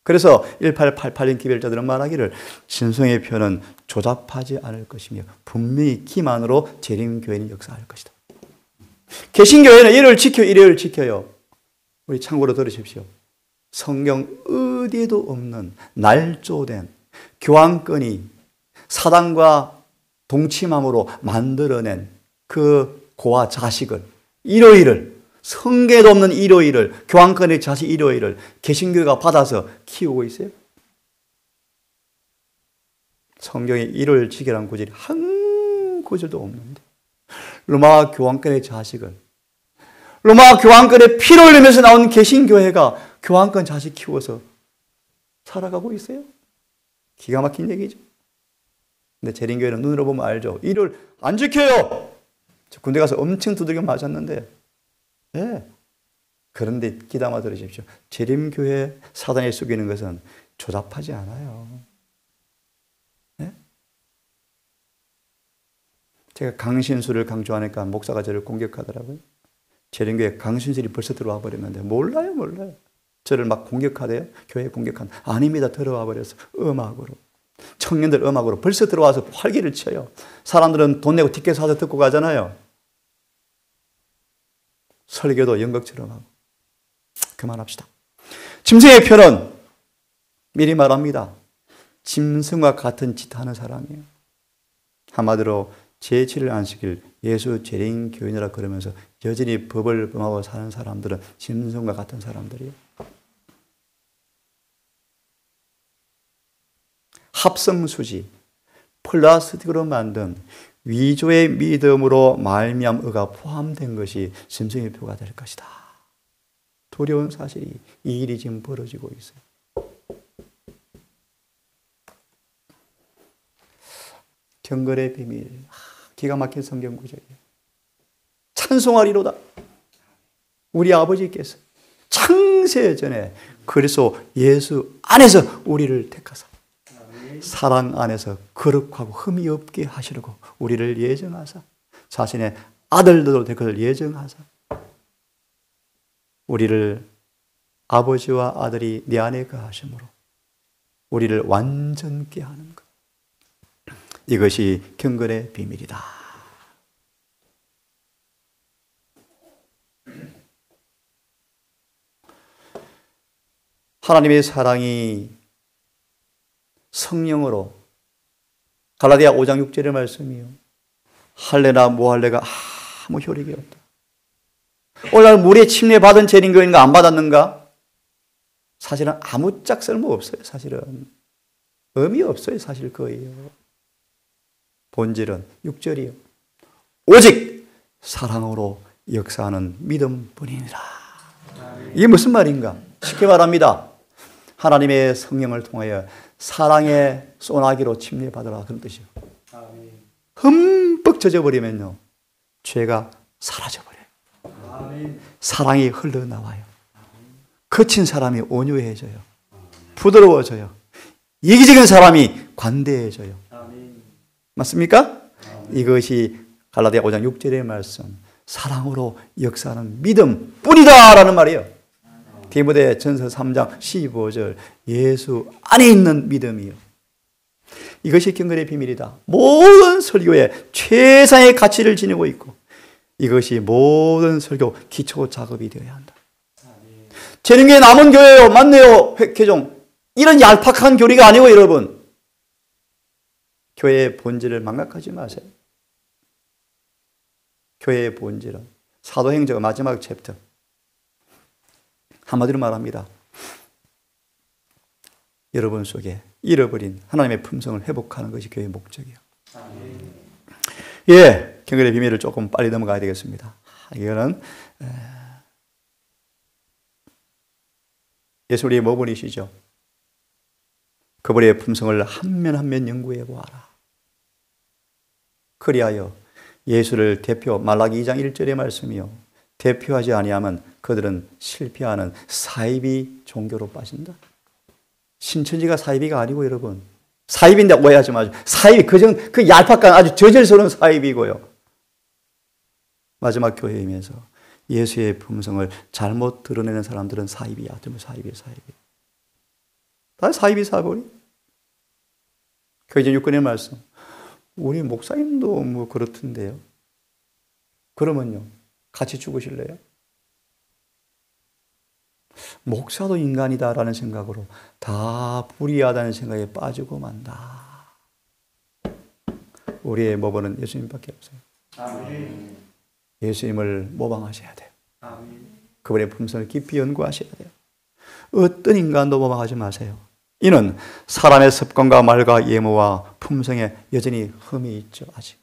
그래서 1888년 기별자들은 말하기를 짐승의 표는 조잡하지 않을 것이며 분명히 기만으로 재림교회는 역사할 것이다. 개신교회는 일요일 지켜요. 우리 참고로 들으십시오. 성경 어디에도 없는 날조된 교황권이 사단과 동침함으로 만들어낸 그 고아 자식을 일요일을 성경에도 없는 일요일을 교황권의 자식 일요일을 개신교회가 받아서 키우고 있어요. 성경에 일요일 지키라는 구절이 한 구절도 없는데 로마 교황권의 자식을 로마 교황권의 피를 흘리면서 나온 개신교회가 교황권 자식 키워서 살아가고 있어요. 기가 막힌 얘기죠. 근데 재림교회는 눈으로 보면 알죠. 일요일 안 지켜요. 저 군대 가서 엄청 두들겨 맞았는데 네. 그런데 귀담아 들으십시오. 재림교회 사단에 속이는 것은 조잡하지 않아요. 네? 제가 강신술을 강조하니까 목사가 저를 공격하더라고요. 재림교회 강신술이 벌써 들어와 버렸는데 몰라요. 저를 막 공격하대요. 교회 공격한. 아닙니다. 들어와 버렸어. 음악으로. 청년들 음악으로 벌써 들어와서 활기를 쳐요. 사람들은 돈 내고 티켓 사서 듣고 가잖아요. 설교도 연극처럼 하고. 그만합시다. 짐승의 표는 미리 말합니다. 짐승과 같은 짓 하는 사람이에요. 한마디로 제7일 안식일 예수 재림 교인이라 그러면서 여전히 법을 범하고 사는 사람들은 짐승과 같은 사람들이에요. 합성수지, 플라스틱으로 만든 위조의 믿음으로 말미암은 의가 포함된 것이 짐승의 표가 될 것이다. 두려운 사실이 이 일이 지금 벌어지고 있어요. 경건의 비밀, 기가 막힌 성경 구절이에요. 찬송하리로다. 우리 아버지께서 창세전에 그리스도 예수 안에서 우리를 택하사 사랑 안에서 거룩하고 흠이 없게 하시려고 우리를 예정하사 자신의 아들들로 될 것을 예정하사 우리를 아버지와 아들이 내 안에 거하심으로 우리를 완전케 하는 것. 이것이 경건의 비밀이다. 하나님의 사랑이 성령으로 갈라디아 5장 6절의 말씀이요. 할례나 무할례가 아무 효력이 없다. 오늘 물에 침례받은 재림교인가 안 받았는가? 사실은 아무짝 쓸모없어요. 사실은 의미 없어요. 사실 거예요. 본질은 6절이요. 오직 사랑으로 역사하는 믿음뿐이니라. 이게 무슨 말인가? 쉽게 말합니다. 하나님의 성령을 통하여 사랑의 소나기로 침례받으라 그런 뜻이에요. 흠뻑 젖어버리면요 죄가 사라져버려요. 사랑이 흘러나와요. 거친 사람이 온유해져요. 부드러워져요. 이기적인 사람이 관대해져요. 맞습니까? 이것이 갈라디아 5장 6절의 말씀, 사랑으로 역사하는 믿음뿐이다 라는 말이에요. 디모데전서 3장 15절, 예수 안에 있는 믿음이요. 이것이 경건의 비밀이다. 모든 설교에 최상의 가치를 지니고 있고 이것이 모든 설교 기초 작업이 되어야 한다. 재능의 남은 교회요, 맞네요, 회개종. 이런 얄팍한 교리가 아니고 여러분, 교회의 본질을 망각하지 마세요. 교회의 본질은 사도행전 마지막 챕터, 한마디로 말합니다. 여러분 속에 잃어버린 하나님의 품성을 회복하는 것이 교회의 목적이에요. 예, 경건의 비밀을 조금 빨리 넘어가야 되겠습니다. 이거는 예수 우리의 모범이시죠. 그분의 품성을 한 면 한 면 연구해 보아라. 그리하여 예수를 대표, 말라기 2장 1절의 말씀이요, 대표하지 아니하면 그들은 실패하는 사이비 종교로 빠진다. 신천지가 사이비가 아니고 여러분, 사이비인데 오해하지 마세요. 사이비, 그 얄팍한 아주 저질스러운 사이비고요. 마지막 교회임에서 예수의 품성을 잘못 드러내는 사람들은 사이비야. 사이비. 다 사이비 사고리. 그 이제 6권의 말씀. 우리 목사님도 뭐 그렇던데요. 그러면요, 같이 죽으실래요? 목사도 인간이다라는 생각으로 다 불의하다는 생각에 빠지고 만다. 우리의 모범은 예수님밖에 없어요. 아멘. 예수님을 모방하셔야 돼요. 아멘. 그분의 품성을 깊이 연구하셔야 돼요. 어떤 인간도 모방하지 마세요. 이는 사람의 습관과 말과 예모와 품성에 여전히 흠이 있죠. 아직.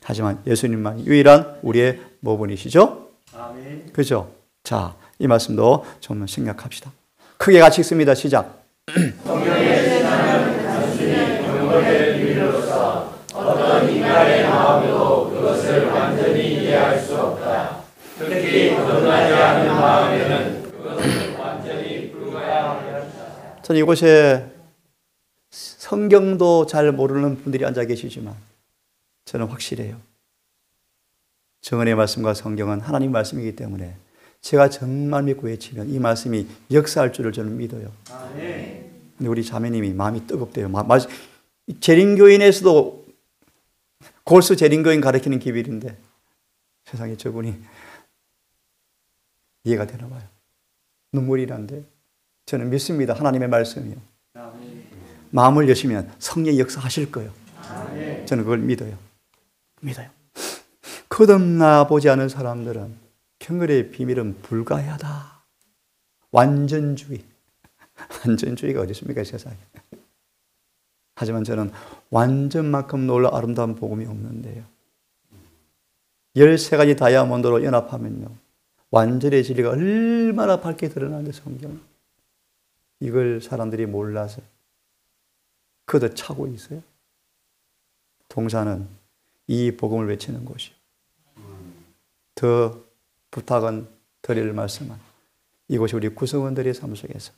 하지만 예수님만 유일한 우리의 모범이시죠? 아멘. 그죠? 자, 이 말씀도 좀 생각합시다. 크게 같이 읽습니다. 시작. 성경의 신앙은 단순히 경건의 비밀로서 어떤 인간의 마음으로 그것을 완전히 이해할 수 없다. 특히 거듭나지 않는 마음에는 그것을 완전히 불가해한다. 저는 이곳에 성경도 잘 모르는 분들이 앉아 계시지만 저는 확실해요. 정언의 말씀과 성경은 하나님 말씀이기 때문에 제가 정말 믿고 외치면 이 말씀이 역사할 줄을 저는 믿어요. 근데 우리 자매님이 마음이 뜨겁대요. 재림교인에서도 골수 재림교인 가르치는 기밀인데 세상에 저분이 이해가 되나 봐요. 눈물이 난데 저는 믿습니다. 하나님의 말씀이요. 마음을 여시면 성령이 역사하실 거예요. 저는 그걸 믿어요. 거듭나보지 않은 사람들은 경건의 비밀은 불가야하다. 완전주의. 완전주의가 어디 있습니까, 세상에. 하지만 저는 완전만큼 놀라 아름다운 복음이 없는데요. 13가지 다이아몬드로 연합하면요, 완전의 진리가 얼마나 밝게 드러나는데, 성경. 이걸 사람들이 몰라서 그도 차고 있어요. 동사는 이 복음을 외치는 곳이요. 더 부탁은 드릴 말씀은 이곳이 우리 구성원들의 삶 속에서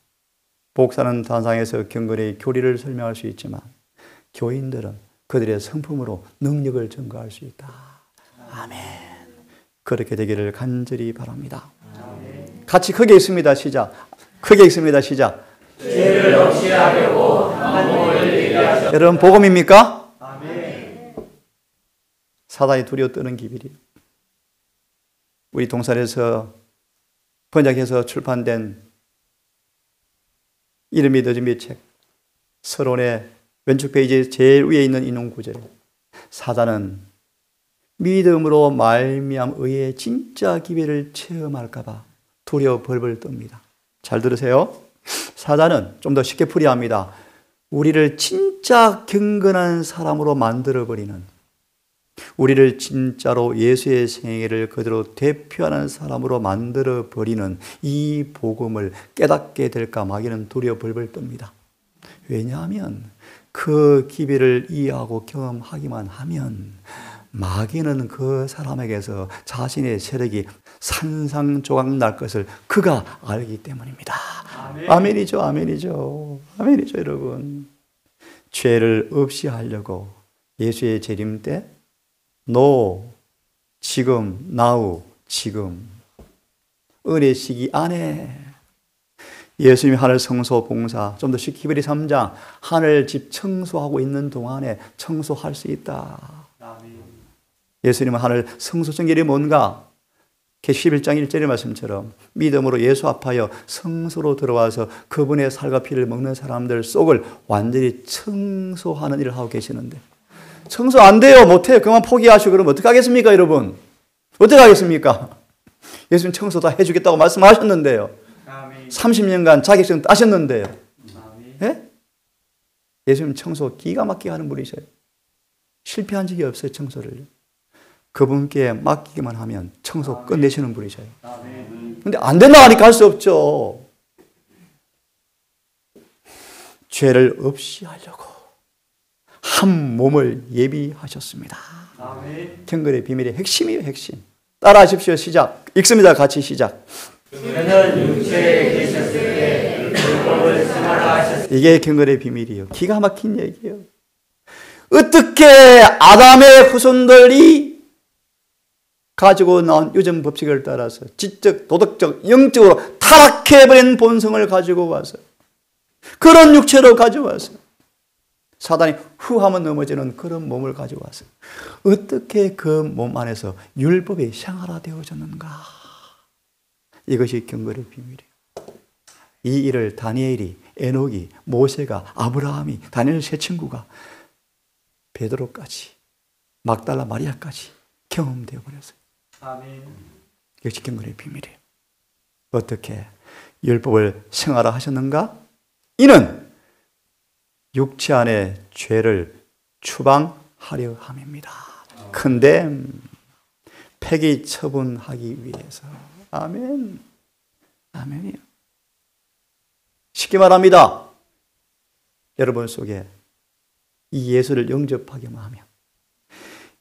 복사는 단상에서 경건의 교리를 설명할 수 있지만 교인들은 그들의 성품으로 능력을 증거할 수 있다. 아멘. 그렇게 되기를 간절히 바랍니다. 아멘. 같이 크게 읽습니다. 시작. 크게 읽습니다. 시작. 죄를 없이 하려고 한 몸을 예비하셨다. 여러분 복음입니까? 아멘. 사단이 두려워 떠는 기별이에요. 우리 동산에서 번역해서 출판된 이름이 늦은의 책 서론의 왼쪽 페이지 제일 위에 있는 인용 구절에 사단은 믿음으로 말미암 의의 진짜 기별을 체험할까 봐 두려워 벌벌 떱니다. 잘 들으세요. 사단은 좀 더 쉽게 풀이합니다. 우리를 진짜 경건한 사람으로 만들어버리는, 우리를 진짜로 예수의 생애를 그대로 대표하는 사람으로 만들어버리는 이 복음을 깨닫게 될까 마귀는 두려워 벌벌 떱니다. 왜냐하면 그 기별을 이해하고 경험하기만 하면 마귀는 그 사람에게서 자신의 세력이 산산조각 날 것을 그가 알기 때문입니다. 아멘. 아멘이죠, 아멘이죠, 아멘이죠, 여러분. 죄를 없이 하려고 예수의 재림 때 너 지금 나우 지금 은혜 시기 안에 예수님이 하늘 성소 봉사 좀 더 쉽게 히브리 3장 하늘 집 청소하고 있는 동안에 청소할 수 있다. 예수님은 하늘 성소 정결이 뭔가? 계시록 11장 1절의 말씀처럼 믿음으로 예수 앞하여 성소로 들어와서 그분의 살과 피를 먹는 사람들 속을 완전히 청소하는 일을 하고 계시는데 청소 안 돼요, 못해요, 그만 포기하시고 그러면 어떻게 하겠습니까, 여러분? 어떻게 하겠습니까? 예수님 청소 다 해주겠다고 말씀하셨는데요. 30년간 자격증 따셨는데요. 예? 예수님 청소 기가 막히게 하는 분이셔요. 실패한 적이 없어요, 청소를. 그분께 맡기기만 하면 청소 끝내시는 분이셔요. 그런데 안 된다 하니까 할 수 없죠. 죄를 없이 하려고 한 몸을 예비하셨습니다. 경건의 비밀의 핵심이에요, 핵심. 따라하십시오. 시작. 읽습니다. 같이 시작. 그는 육체에 계셨을 때 율법을 생활하셨습니다. 이게 경건의 비밀이에요. 기가 막힌 얘기예요. 어떻게 아담의 후손들이 가지고 나온 유전 법칙을 따라서 지적, 도덕적, 영적으로 타락해버린 본성을 가지고 와서 그런 육체로 가져와서 사단이 후하면 넘어지는 그런 몸을 가져와서 어떻게 그 몸 안에서 율법이 생활화되어졌는가? 이것이 경건의 비밀이에요. 이 일을 다니엘이, 에녹이, 모세가, 아브라함이, 다니엘 세 친구가 베드로까지, 막달라 마리아까지 경험되어 버렸어요. 아멘. 이것이 경건의 비밀이에요. 어떻게 율법을 생활화하셨는가? 이는 육체 안에 죄를 추방하려 함입니다. 컨뎀, 폐기 처분하기 위해서. 아멘. 아멘이요. 쉽게 말합니다. 여러분 속에 이 예수를 영접하기만 하면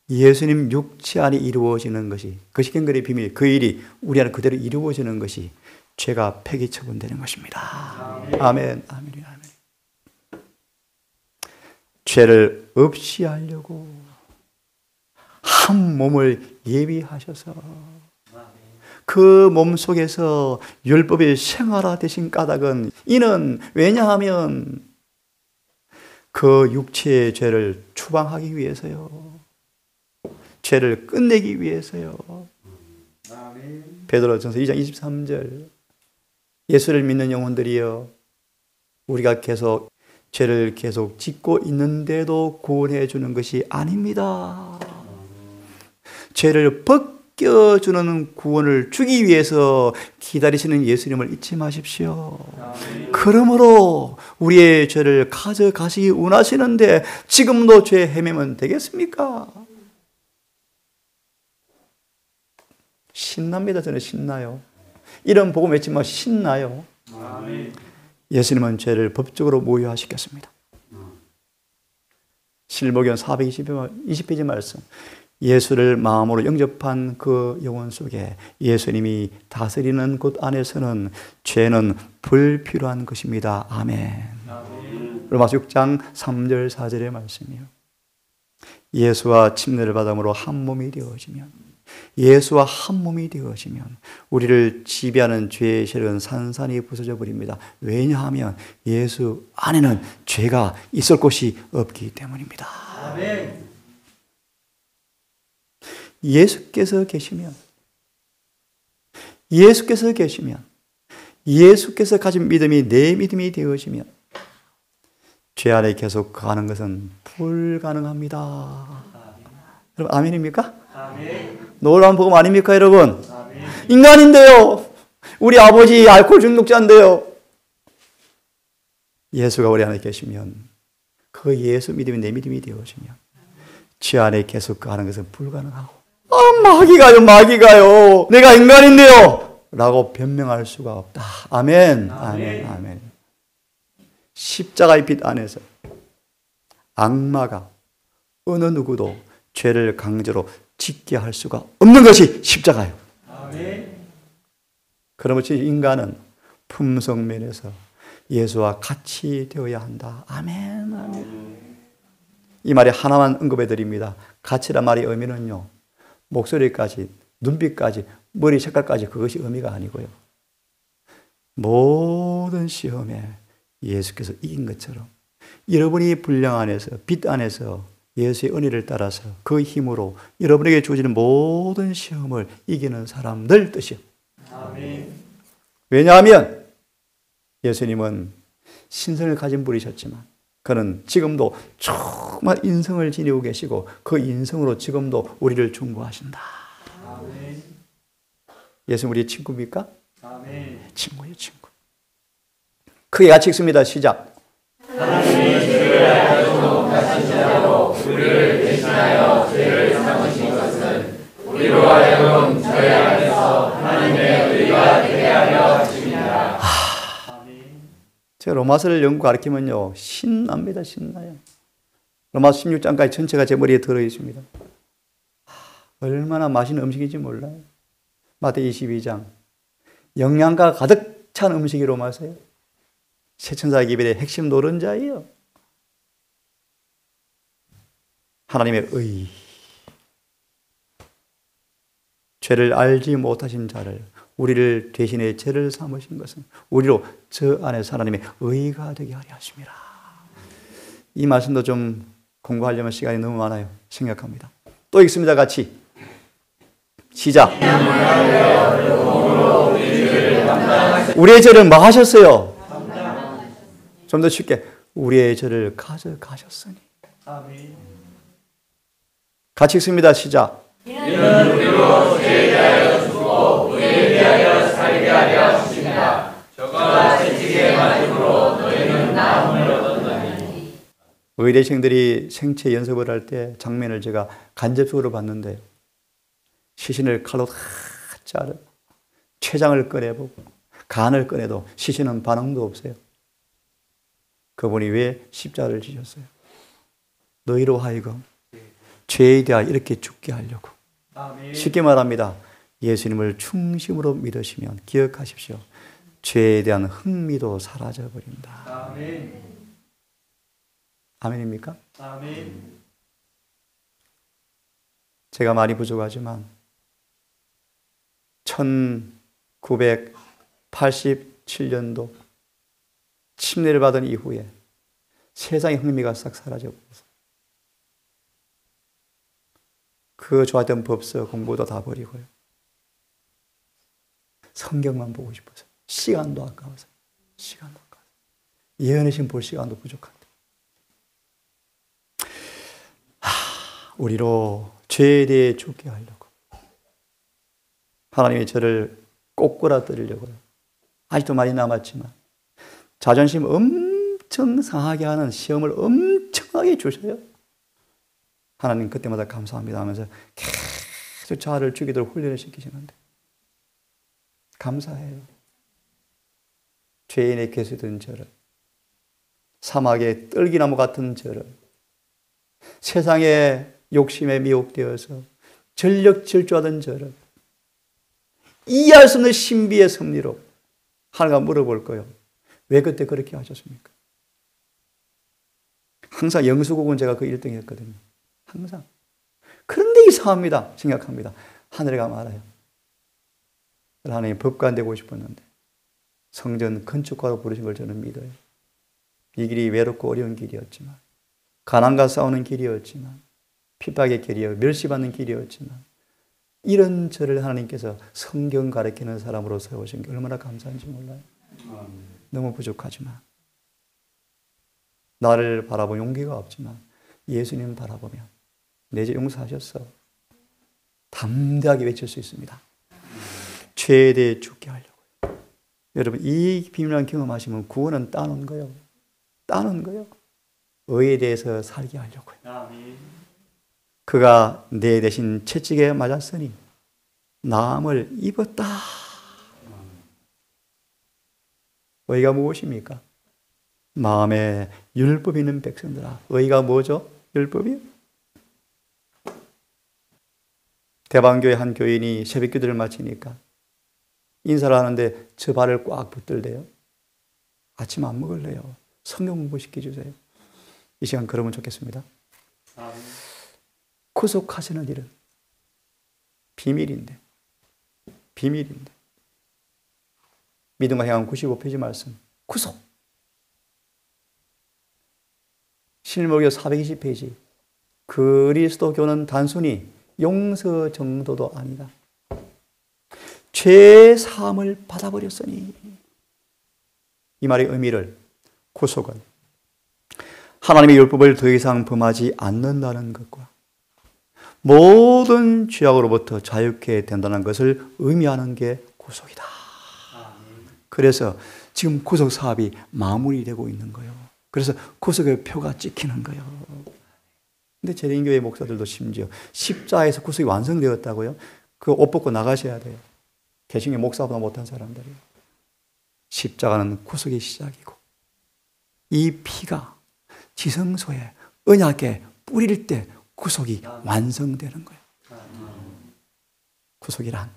예수님 육체 안에 이루어지는 것이, 그것이 경건의 비밀, 그 일이 우리 안에 그대로 이루어지는 것이 죄가 폐기 처분되는 것입니다. 아멘. 아멘. 아멘. 아멘. 죄를 없이 하려고 한 몸을 예비하셔서 그 몸 속에서 율법이 생활화되신 까닭은 이는 왜냐하면 그 육체의 죄를 추방하기 위해서요. 죄를 끝내기 위해서요. 베드로전서 2장 23절 예수를 믿는 영혼들이여 우리가 계속 죄를 계속 짓고 있는데도 구원해 주는 것이 아닙니다. 죄를 벗겨주는 구원을 주기 위해서 기다리시는 예수님을 잊지 마십시오. 그러므로 우리의 죄를 가져가시기 원하시는데 지금도 죄 헤매면 되겠습니까? 신납니다. 저는 신나요. 이런 복음 외치면 신나요. 예수님은 죄를 법적으로 무효화시켰습니다. 실복음 420페이지 말씀. 예수를 마음으로 영접한 그 영혼 속에 예수님이 다스리는 곳 안에서는 죄는 불필요한 것입니다. 아멘. 로마서 6장 3절 4절의 말씀이요. 예수와 침례를 받음으로 한 몸이 되어지면, 예수와 한 몸이 되어지면 우리를 지배하는 죄의 실은 산산이 부서져 버립니다. 왜냐하면 예수 안에는 죄가 있을 곳이 없기 때문입니다. 아멘. 예수께서 계시면, 예수께서 가진 믿음이 내 믿음이 되어지면 죄 안에 계속 가는 것은 불가능합니다. 여러분 아멘입니까? 아멘. 놀라운 복음 아닙니까 여러분? 아멘. 인간인데요. 우리 아버지 알코올 중독자인데요. 예수가 우리 안에 계시면, 그 예수 믿음이 내 믿음이 되어지면 죄 안에 계속 가는 것은 불가능하고, 마귀가요. 내가 인간인데요. 라고 변명할 수가 없다. 아멘. 아멘. 아멘. 십자가의 빛 안에서 악마가 어느 누구도 죄를 강제로 짓게 할 수가 없는 것이 십자가예요. 아멘. 그러므로 인간은 품성면에서 예수와 같이 되어야 한다. 아멘. 아멘. 이 말이 하나만 언급해 드립니다. 같이란 말의 의미는요, 목소리까지, 눈빛까지, 머리 색깔까지 그것이 의미가 아니고요. 모든 시험에 예수께서 이긴 것처럼 여러분이 분량 안에서, 빛 안에서 예수의 은혜를 따라서 그 힘으로 여러분에게 주어지는 모든 시험을 이기는 사람들 뜻이요. 아멘. 왜냐하면 예수님은 신성을 가진 분이셨지만 그는 지금도 정말 인성을 지니고 계시고 그 인성으로 지금도 우리를 중보하신다. 아멘. 예수님 우리의 친구입니까? 아멘. 친구예요, 친구. 크게 같이 읽습니다. 시작. 하나님이 죄를 알고 가시자로 우리를 대신하여 죄를 삼으신 것은 우리로 하여금 저희 안에서 하나님의 의가 되게 하려 하십니다. 제가 로마서를 연구 가르치면요, 신납니다. 신나요. 로마서 16장까지 전체가 제 머리에 들어 있습니다. 얼마나 맛있는 음식인지 몰라요. 마태복음 22장. 영양가 가득 찬 음식이 로마서예요. 새천사 기별의 핵심 노른자예요. 하나님의 의. 죄를 알지 못하신 자를, 우리를 대신에 죄를 삼으신 것은 우리로 저 안에서 하나님의 의가 되게 하려 하심이라. 이 말씀도 좀 공부하려면 시간이 너무 많아요. 생각합니다. 또 읽습니다. 같이. 시작. 우리의 죄를 뭐 하셨어요? 좀 더 쉽게. 우리의 죄를 가져가셨으니. 같이 읽습니다. 시작. 이는 우리로 죄에 대하여 죽고 의에 대하여 살게 하려 하십니다. 저가 채찍에 맞음으로 너희는 나음을 얻었나니. 의대생들이 생체 연습을 할 때 장면을 제가 간접적으로 봤는데, 시신을 칼로 자르, 췌장을 꺼내보고 간을 꺼내도 시신은 반응도 없어요. 그분이 왜 십자가를 지셨어요? 너희로 하여금 죄에 대하여 이렇게 죽게 하려고. 아멘. 쉽게 말합니다. 예수님을 중심으로 믿으시면 기억하십시오. 죄에 대한 흥미도 사라져버립니다. 아멘. 아멘입니까? 아멘. 제가 많이 부족하지만 1987년도 침례를 받은 이후에 세상의 흥미가 싹 사라져버려서 그 좋아했던 법서 공부도 다 버리고요. 성경만 보고 싶어서. 시간도 아까워서. 예언의 신 볼 시간도 부족한데. 우리로 죄에 대해 죽게 하려고 하나님이 저를 꼬꾸라뜨리려고요. 아직도 많이 남았지만 자존심 엄청 상하게 하는 시험을 엄청나게 주셔요. 하나님 그때마다 감사합니다 하면서 계속 저를 죽이도록 훈련을 시키시는데 감사해요. 죄인의 괴수된 저를, 사막의 떨기나무 같은 저를, 세상의 욕심에 미혹되어서 전력 질주하던 저를 이해할 수 없는 신비의 섭리로 하나님과 물어볼 거예요. 왜 그때 그렇게 하셨습니까? 항상 영수국은 제가 그 1등 했거든요. 항상. 그런데 이상합니다. 생각합니다. 하늘에 가면 알아요. 하나님 법관 되고 싶었는데 성전 건축가로 부르신 걸 저는 믿어요. 이 길이 외롭고 어려운 길이었지만, 가난과 싸우는 길이었지만, 핍박의 길이요, 멸시받는 길이었지만, 이런 저를 하나님께서 성경 가르치는 사람으로 세우신 게 얼마나 감사한지 몰라요. 너무 부족하지만, 나를 바라볼 용기가 없지만 예수님 바라보면 내 죄 용서하셨어. 담대하게 외칠 수 있습니다. 죄에 대해 죽게 하려고요. 여러분, 이 비밀만 경험하시면 구원은 따놓은 거예요. 따놓은 거예요. 의에 대해서 살게 하려고요. 그가 내 대신 채찍에 맞았으니 나음을 입었다. 의가 무엇입니까? 마음에 율법이 있는 백성들아. 의가 뭐죠? 율법이요. 대방교회 한 교인이 새벽기도를 마치니까 인사를 하는데 저 발을 꽉 붙들대요. 아침 안 먹을래요. 성경 공부 시켜주세요. 이 시간 그러면 좋겠습니다. 구속하시는 일은 비밀인데 믿음과 행한 95페이지 말씀. 구속. 실목요 420페이지. 그리스도교는 단순히 용서 정도도 아니다. 죄 사함을 받아버렸으니. 이 말의 의미를, 구속은 하나님의 율법을 더 이상 범하지 않는다는 것과 모든 죄악으로부터 자유케 된다는 것을 의미하는 게 구속이다. 그래서 지금 구속 사업이 마무리되고 있는 거예요. 그래서 구속의 표가 찍히는 거예요. 근데 재림교회 목사들도 심지어 십자에서 구속이 완성되었다고요? 그 옷 벗고 나가셔야 돼요. 개신교 목사보다 못한 사람들이. 십자가는 구속의 시작이고 이 피가 지성소에 언약에 뿌릴 때 구속이 완성되는 거예요. 구속이란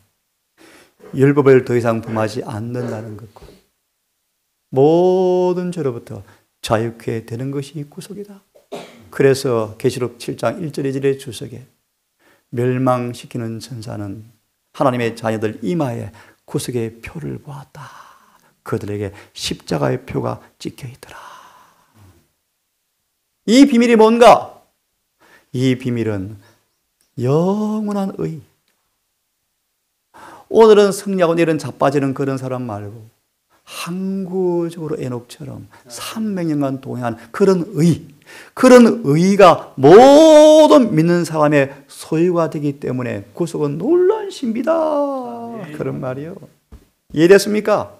율법을 더 이상 범하지 않는다는 것과 모든 죄로부터 자유케 되는 것이 구속이다. 그래서 계시록 7장 1절 2절의 주석에 멸망시키는 천사는 하나님의 자녀들 이마에 구속의 표를 보았다. 그들에게 십자가의 표가 찍혀 있더라. 이 비밀이 뭔가? 이 비밀은 영원한 의. 오늘은 승리하고 내일은 자빠지는 그런 사람 말고 항구적으로 에녹처럼 300년간 동행한 그런 의, 그런 의가 모든 믿는 사람의 소유가 되기 때문에 구속은 놀라운 신비다. 그런 말이요. 이해됐습니까?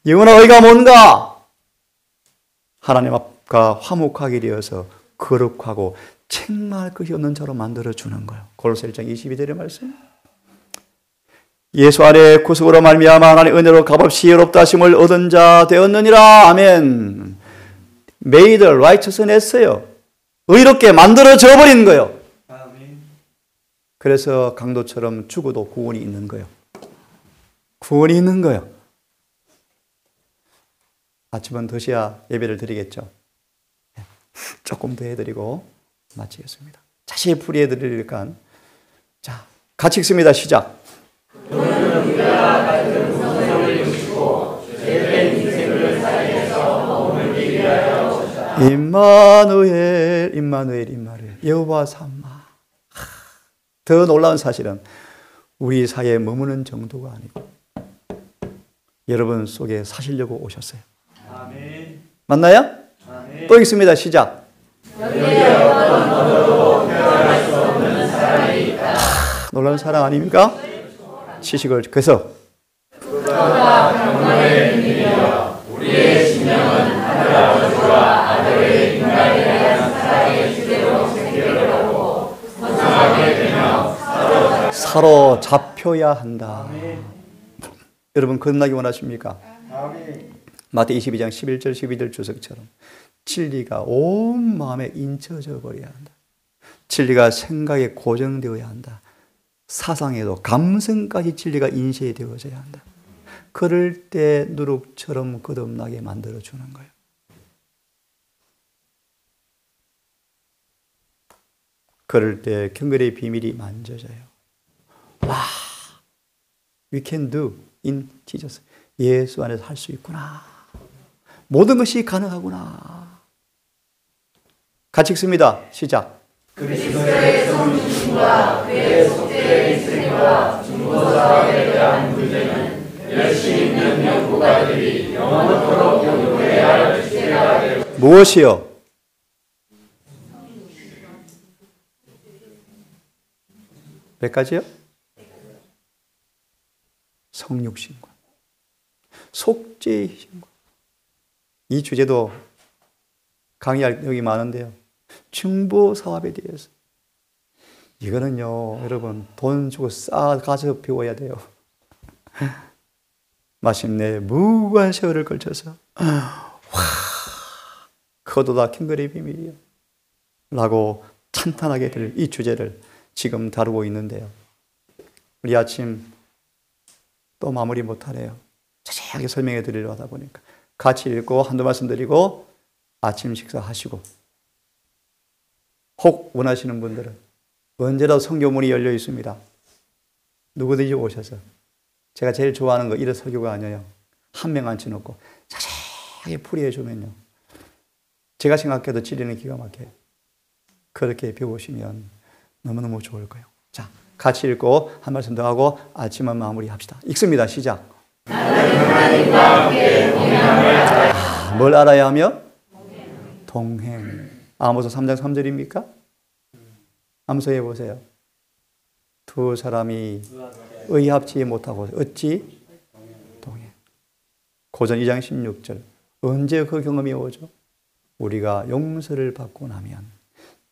영원한 의가 뭔가? 하나님 앞과 화목하게 되어서 거룩하고 책망할 것이 없는 자로 만들어주는 거예요. 골로새 1장 22절의 말씀. 예수 안에 구속으로 말미암아 하나님의 은혜로 값없이 의롭다 하심을 얻은 자 되었느니라. 아멘. Made righteousness예요. 의롭게 만들어져 버린 거예요. 그래서 강도처럼 죽어도 구원이 있는 거예요. 구원이 있는 거예요. 아침은 드셔야 예배를 드리겠죠. 조금 더 해드리고 마치겠습니다. 자세히 풀이해드리니까. 자, 같이 읽습니다. 시작. 임마누엘, 임마누엘, 임마누엘, 여호와 삼마. 더 놀라운 사실은 우리 사이에 머무는 정도가 아니고 여러분 속에 사시려고 오셨어요. 아멘. 맞나요? 또 읽습니다. 시작. 놀라운 사랑 아닙니까? 지식을 그래서 우리의 신령은 하늘 아버지와 아들의 인간에 대한 사랑의 주제로 생겨나고 성장하게 되며 사로잡혀야 한다. 여러분 거듭나기 원하십니까? 마태 22장 11절 12절 주석처럼 진리가 온 마음에 인쳐져 버려야 한다. 진리가 생각에 고정되어야 한다. 사상에도 감성까지 진리가 인쇄되어져야 한다. 그럴 때 누룩처럼 거듭나게 만들어주는 거예요. 그럴 때 경건의 비밀이 만져져요. 와, we can do in Jesus. 예수 안에서 할 수 있구나. 모든 것이 가능하구나. 같이 읽습니다. 시작. 그리스도의 성신과 그의 속죄의 인생과 중보사에 대한 문제는 열심히 있는 연구가들이 영원토록 연구해야 할 주제가 되고 무엇이요? 몇 가지요? 성육신과 속죄의 신과. 이 주제도 강의할 여기 많은데요. 중보 사업에 대해서 이거는요, 여러분 돈 주고 싸가서 배워야 돼요. 마침내 무고한 세월을 걸쳐서 그것도 다 경건의 비밀이요 라고 탄탄하게 될 이 주제를 지금 다루고 있는데요. 우리 아침 또 마무리 못하네요. 자세하게 설명해 드리려고 하다 보니까 같이 읽고 한두 말씀 드리고 아침 식사하시고, 혹 원하시는 분들은 언제라도 성교문이 열려 있습니다. 누구든지 오셔서, 제가 제일 좋아하는 거 이런 설교가 아니에요. 한 명 앉혀놓고 자세하게 풀이해 주면요, 제가 생각해도 진리는 기가 막혀요. 그렇게 배우시면 너무너무 좋을 거예요. 자, 같이 읽고 한 말씀 더 하고 아침은 마무리합시다. 읽습니다. 시작. 뭘 알아야 하며? 동행. 아모스 3장 3절입니까? 암소해 보세요. 두 사람이 의합지 못하고 어찌? 동행. 고전 2장 16절. 언제 그 경험이 오죠? 우리가 용서를 받고 나면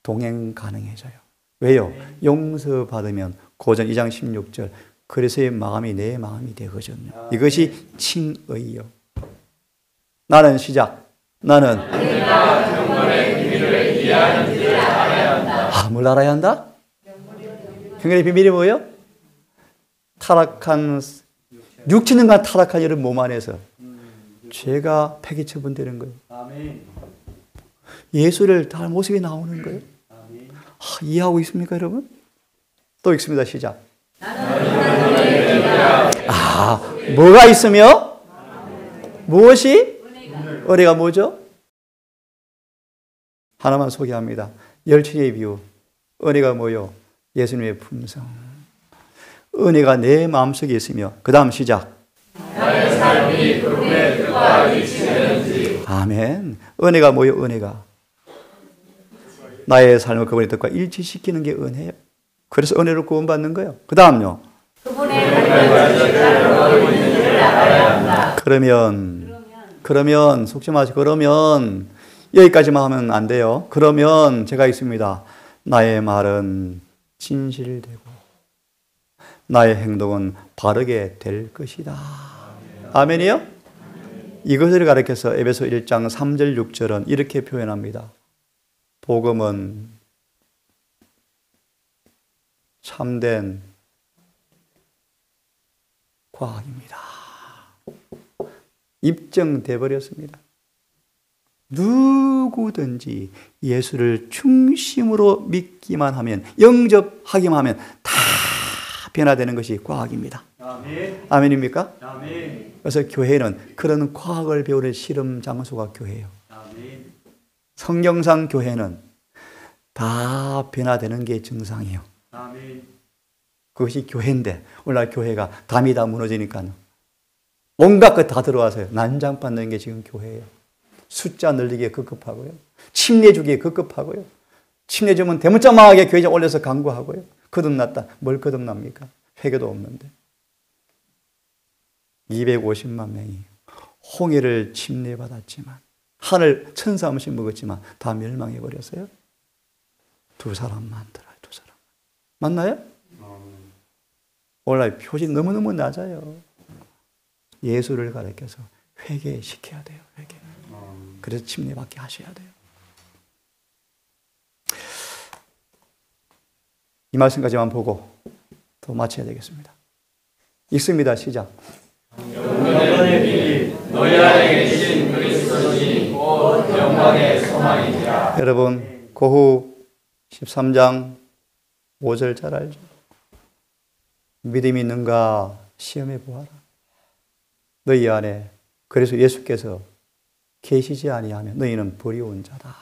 동행 가능해져요. 왜요? 용서받으면 고전 2장 16절. 그래서의 마음이 내 마음이 되거든요. 이것이 칭의요. 나는 시작. 나는 뭘 알아야 한다? 경건의 비밀이 뭐예요? 타락한 육체능한 타락한 이런 몸 안에서 죄가 폐기 처분되는 거예요. 예수를 다 모습이 나오는 거예요. 이해하고 있습니까, 여러분? 또 읽습니다. 시작. 뭐가 있으며? 무엇이? 은혜가 뭐죠? 하나만 소개합니다. 열처의 비유. 은혜가 뭐요? 예수님의 품성. 은혜가 내 마음속에 있으며, 그 다음 시작. 나의 삶이 그분의 뜻과 일치되는지. 아멘. 은혜가 뭐요? 은혜가 나의 삶을 그분의 뜻과 일치시키는 게 은혜예요. 그래서 은혜로 구원받는 거예요. 그 다음요. 그러면 속지 마시고, 그러면 여기까지만 하면 안 돼요. 그러면 제가 있습니다. 나의 말은 진실되고 나의 행동은 바르게 될 것이다. 아멘이요? 이것을 가르쳐서 에베소 1장 3절 6절은 이렇게 표현합니다. 복음은 참된 과학입니다. 입증돼 버렸습니다. 누구든지 예수를 중심으로 믿기만 하면, 영접하기만 하면 다 변화되는 것이 과학입니다. 아멘. 아멘입니까? 아멘. 그래서 교회는 그런 과학을 배우는 실험 장소가 교회예요. 아멘. 성경상 교회는 다 변화되는 게 정상이에요. 아멘. 그것이 교회인데 오늘날 교회가 담이 다 무너지니까 온갖 것 다 들어와서요. 난장받는 게 지금 교회예요. 숫자 늘리기에 급급하고요. 침례 주기에 급급하고요. 침례 주면 대문짝만하게 교회에 올려서 강구하고요. 거듭났다. 뭘 거듭납니까? 회개도 없는데. 250만 명이 홍해를 침례받았지만 하늘 천사 음식 먹었지만 다 멸망해버렸어요. 두 사람만 들어요. 두 사람. 맞나요? 오늘 표시 너무너무 낮아요. 예수를 가르쳐서 회개시켜야 돼요. 회개. 그래서 침례받게 하셔야 돼요. 이 말씀까지만 보고 또 마쳐야 되겠습니다. 읽습니다. 시작. 영원의 빛 너희 안에 계신 그리스도니 곧 영광의 소망이니라. 여러분 고후 13장 5절 잘 알죠? 믿음이 있는가 시험해 보아라. 너희 안에 그래서 예수께서 계시지 아니하면 너희는 버리온 자다.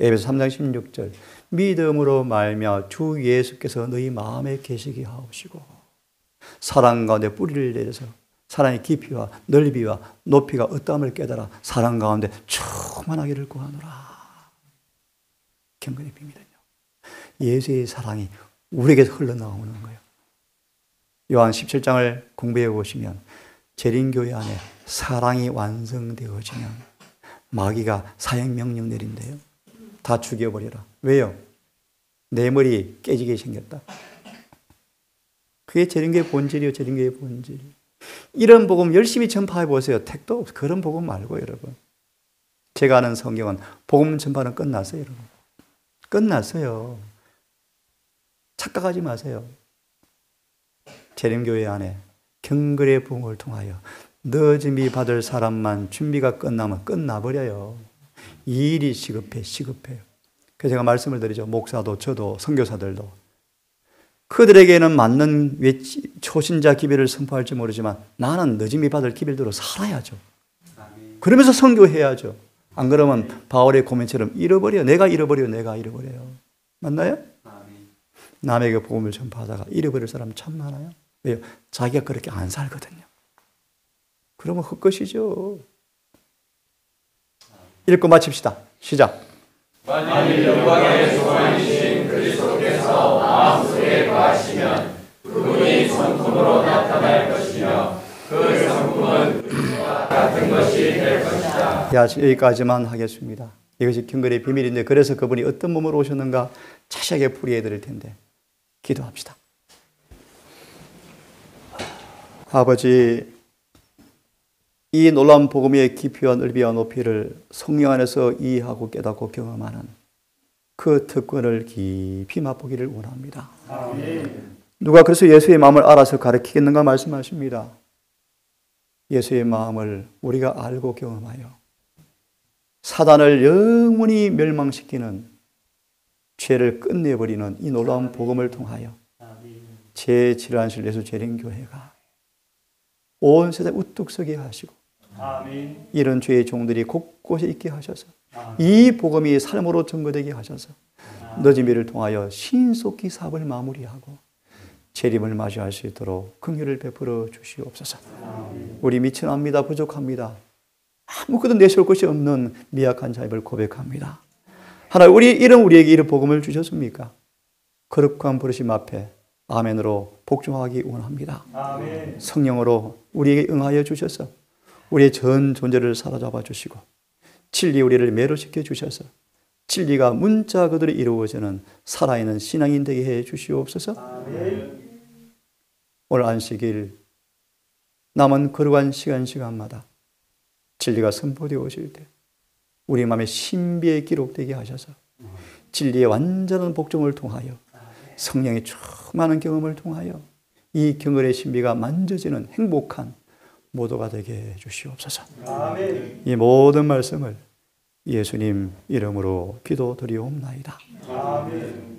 에베소 3장 16절 믿음으로 말미암아 주 예수께서 너희 마음에 계시게 하옵시고 사랑 가운데 뿌리를 내려서 사랑의 깊이와 넓이와 높이가 어떠함을 깨달아 사랑 가운데 충만하기를 구하노라. 경건의 비밀은요, 예수의 사랑이 우리에게서 흘러나오는 거예요. 요한 17장을 공부해 보시면 재림교회 안에 사랑이 완성되어지면 마귀가 사형명령 내린대요. 다 죽여버리라. 왜요? 내 머리 깨지게 생겼다. 그게 재림교회 본질이요. 재림교회 본질. 이런 복음 열심히 전파해 보세요. 택도 없어. 그런 복음 말고 여러분. 제가 아는 성경은 복음 전파는 끝났어요. 여러분. 끝났어요. 착각하지 마세요. 재림교회 안에 경건의 부흥을 통하여 늦음이 받을 사람만 준비가 끝나면 끝나버려요. 이 일이 시급해요. 그래서 제가 말씀을 드리죠. 목사도 저도 선교사들도 그들에게는 맞는 초신자 기별을 선포할지 모르지만 나는 늦음이 받을 기별대로 살아야죠. 그러면서 선교해야죠. 안 그러면 바울의 고민처럼 잃어버려요. 내가 잃어버려요. 맞나요? 남에게 복음을 전파하다가 잃어버릴 사람 참 많아요. 왜요? 자기가 그렇게 안 살거든요. 그러면 헛것이죠. 읽고 마칩시다. 시작. 만일 영광의 소망이신 그리스도께서 마음속에 거하시면 그분이 성품으로 나타날 것이며 그 성품은 그리스도와 같은 것이 될 것이다. 여기까지만 하겠습니다. 이것이 경건의 비밀인데 그래서 그분이 어떤 몸으로 오셨는가 자세하게 풀이해 드릴 텐데 기도합시다. 아버지, 이 놀라운 복음의 깊이와 넓이와 높이를 성령 안에서 이해하고 깨닫고 경험하는 그 특권을 깊이 맛보기를 원합니다. 아멘. 누가 그래서 예수의 마음을 알아서 가르치겠는가 말씀하십니다. 예수의 마음을 우리가 알고 경험하여 사단을 영원히 멸망시키는 죄를 끝내버리는 이 놀라운 복음을 통하여 제7안실 예수 재림교회가 온 세상 우뚝 서게 하시고 아멘. 이런 죄의 종들이 곳곳에 있게 하셔서 이 복음이 삶으로 증거되게 하셔서 늦은이를 통하여 신속히 사업을 마무리하고 재림을 맞이할 수 있도록 긍휼을 베풀어 주시옵소서. 우리 미천합니다. 부족합니다. 아무것도 내세울 것이 없는 미약한 자임을 고백합니다. 하나님, 우리에게 이런 복음을 주셨습니까? 거룩한 부르심 앞에 아멘으로 복종하기 원합니다. 아멘. 성령으로 우리에게 응하여 주셔서 우리의 전 존재를 사로잡아 주시고 진리 우리를 매료시켜 주셔서 진리가 문자 그대로 이루어지는 살아있는 신앙인 되게 해 주시옵소서. 아멘. 오늘 안식일 남은 거룩한 시간마다 진리가 선포되어 오실 때 우리 마음의 신비에 기록되게 하셔서 진리의 완전한 복종을 통하여 성령의 충만한 경험을 통하여 이 경건의 신비가 만져지는 행복한 모두가 되게 해 주시옵소서. 아멘. 이 모든 말씀을 예수님 이름으로 기도드리옵나이다. 아멘.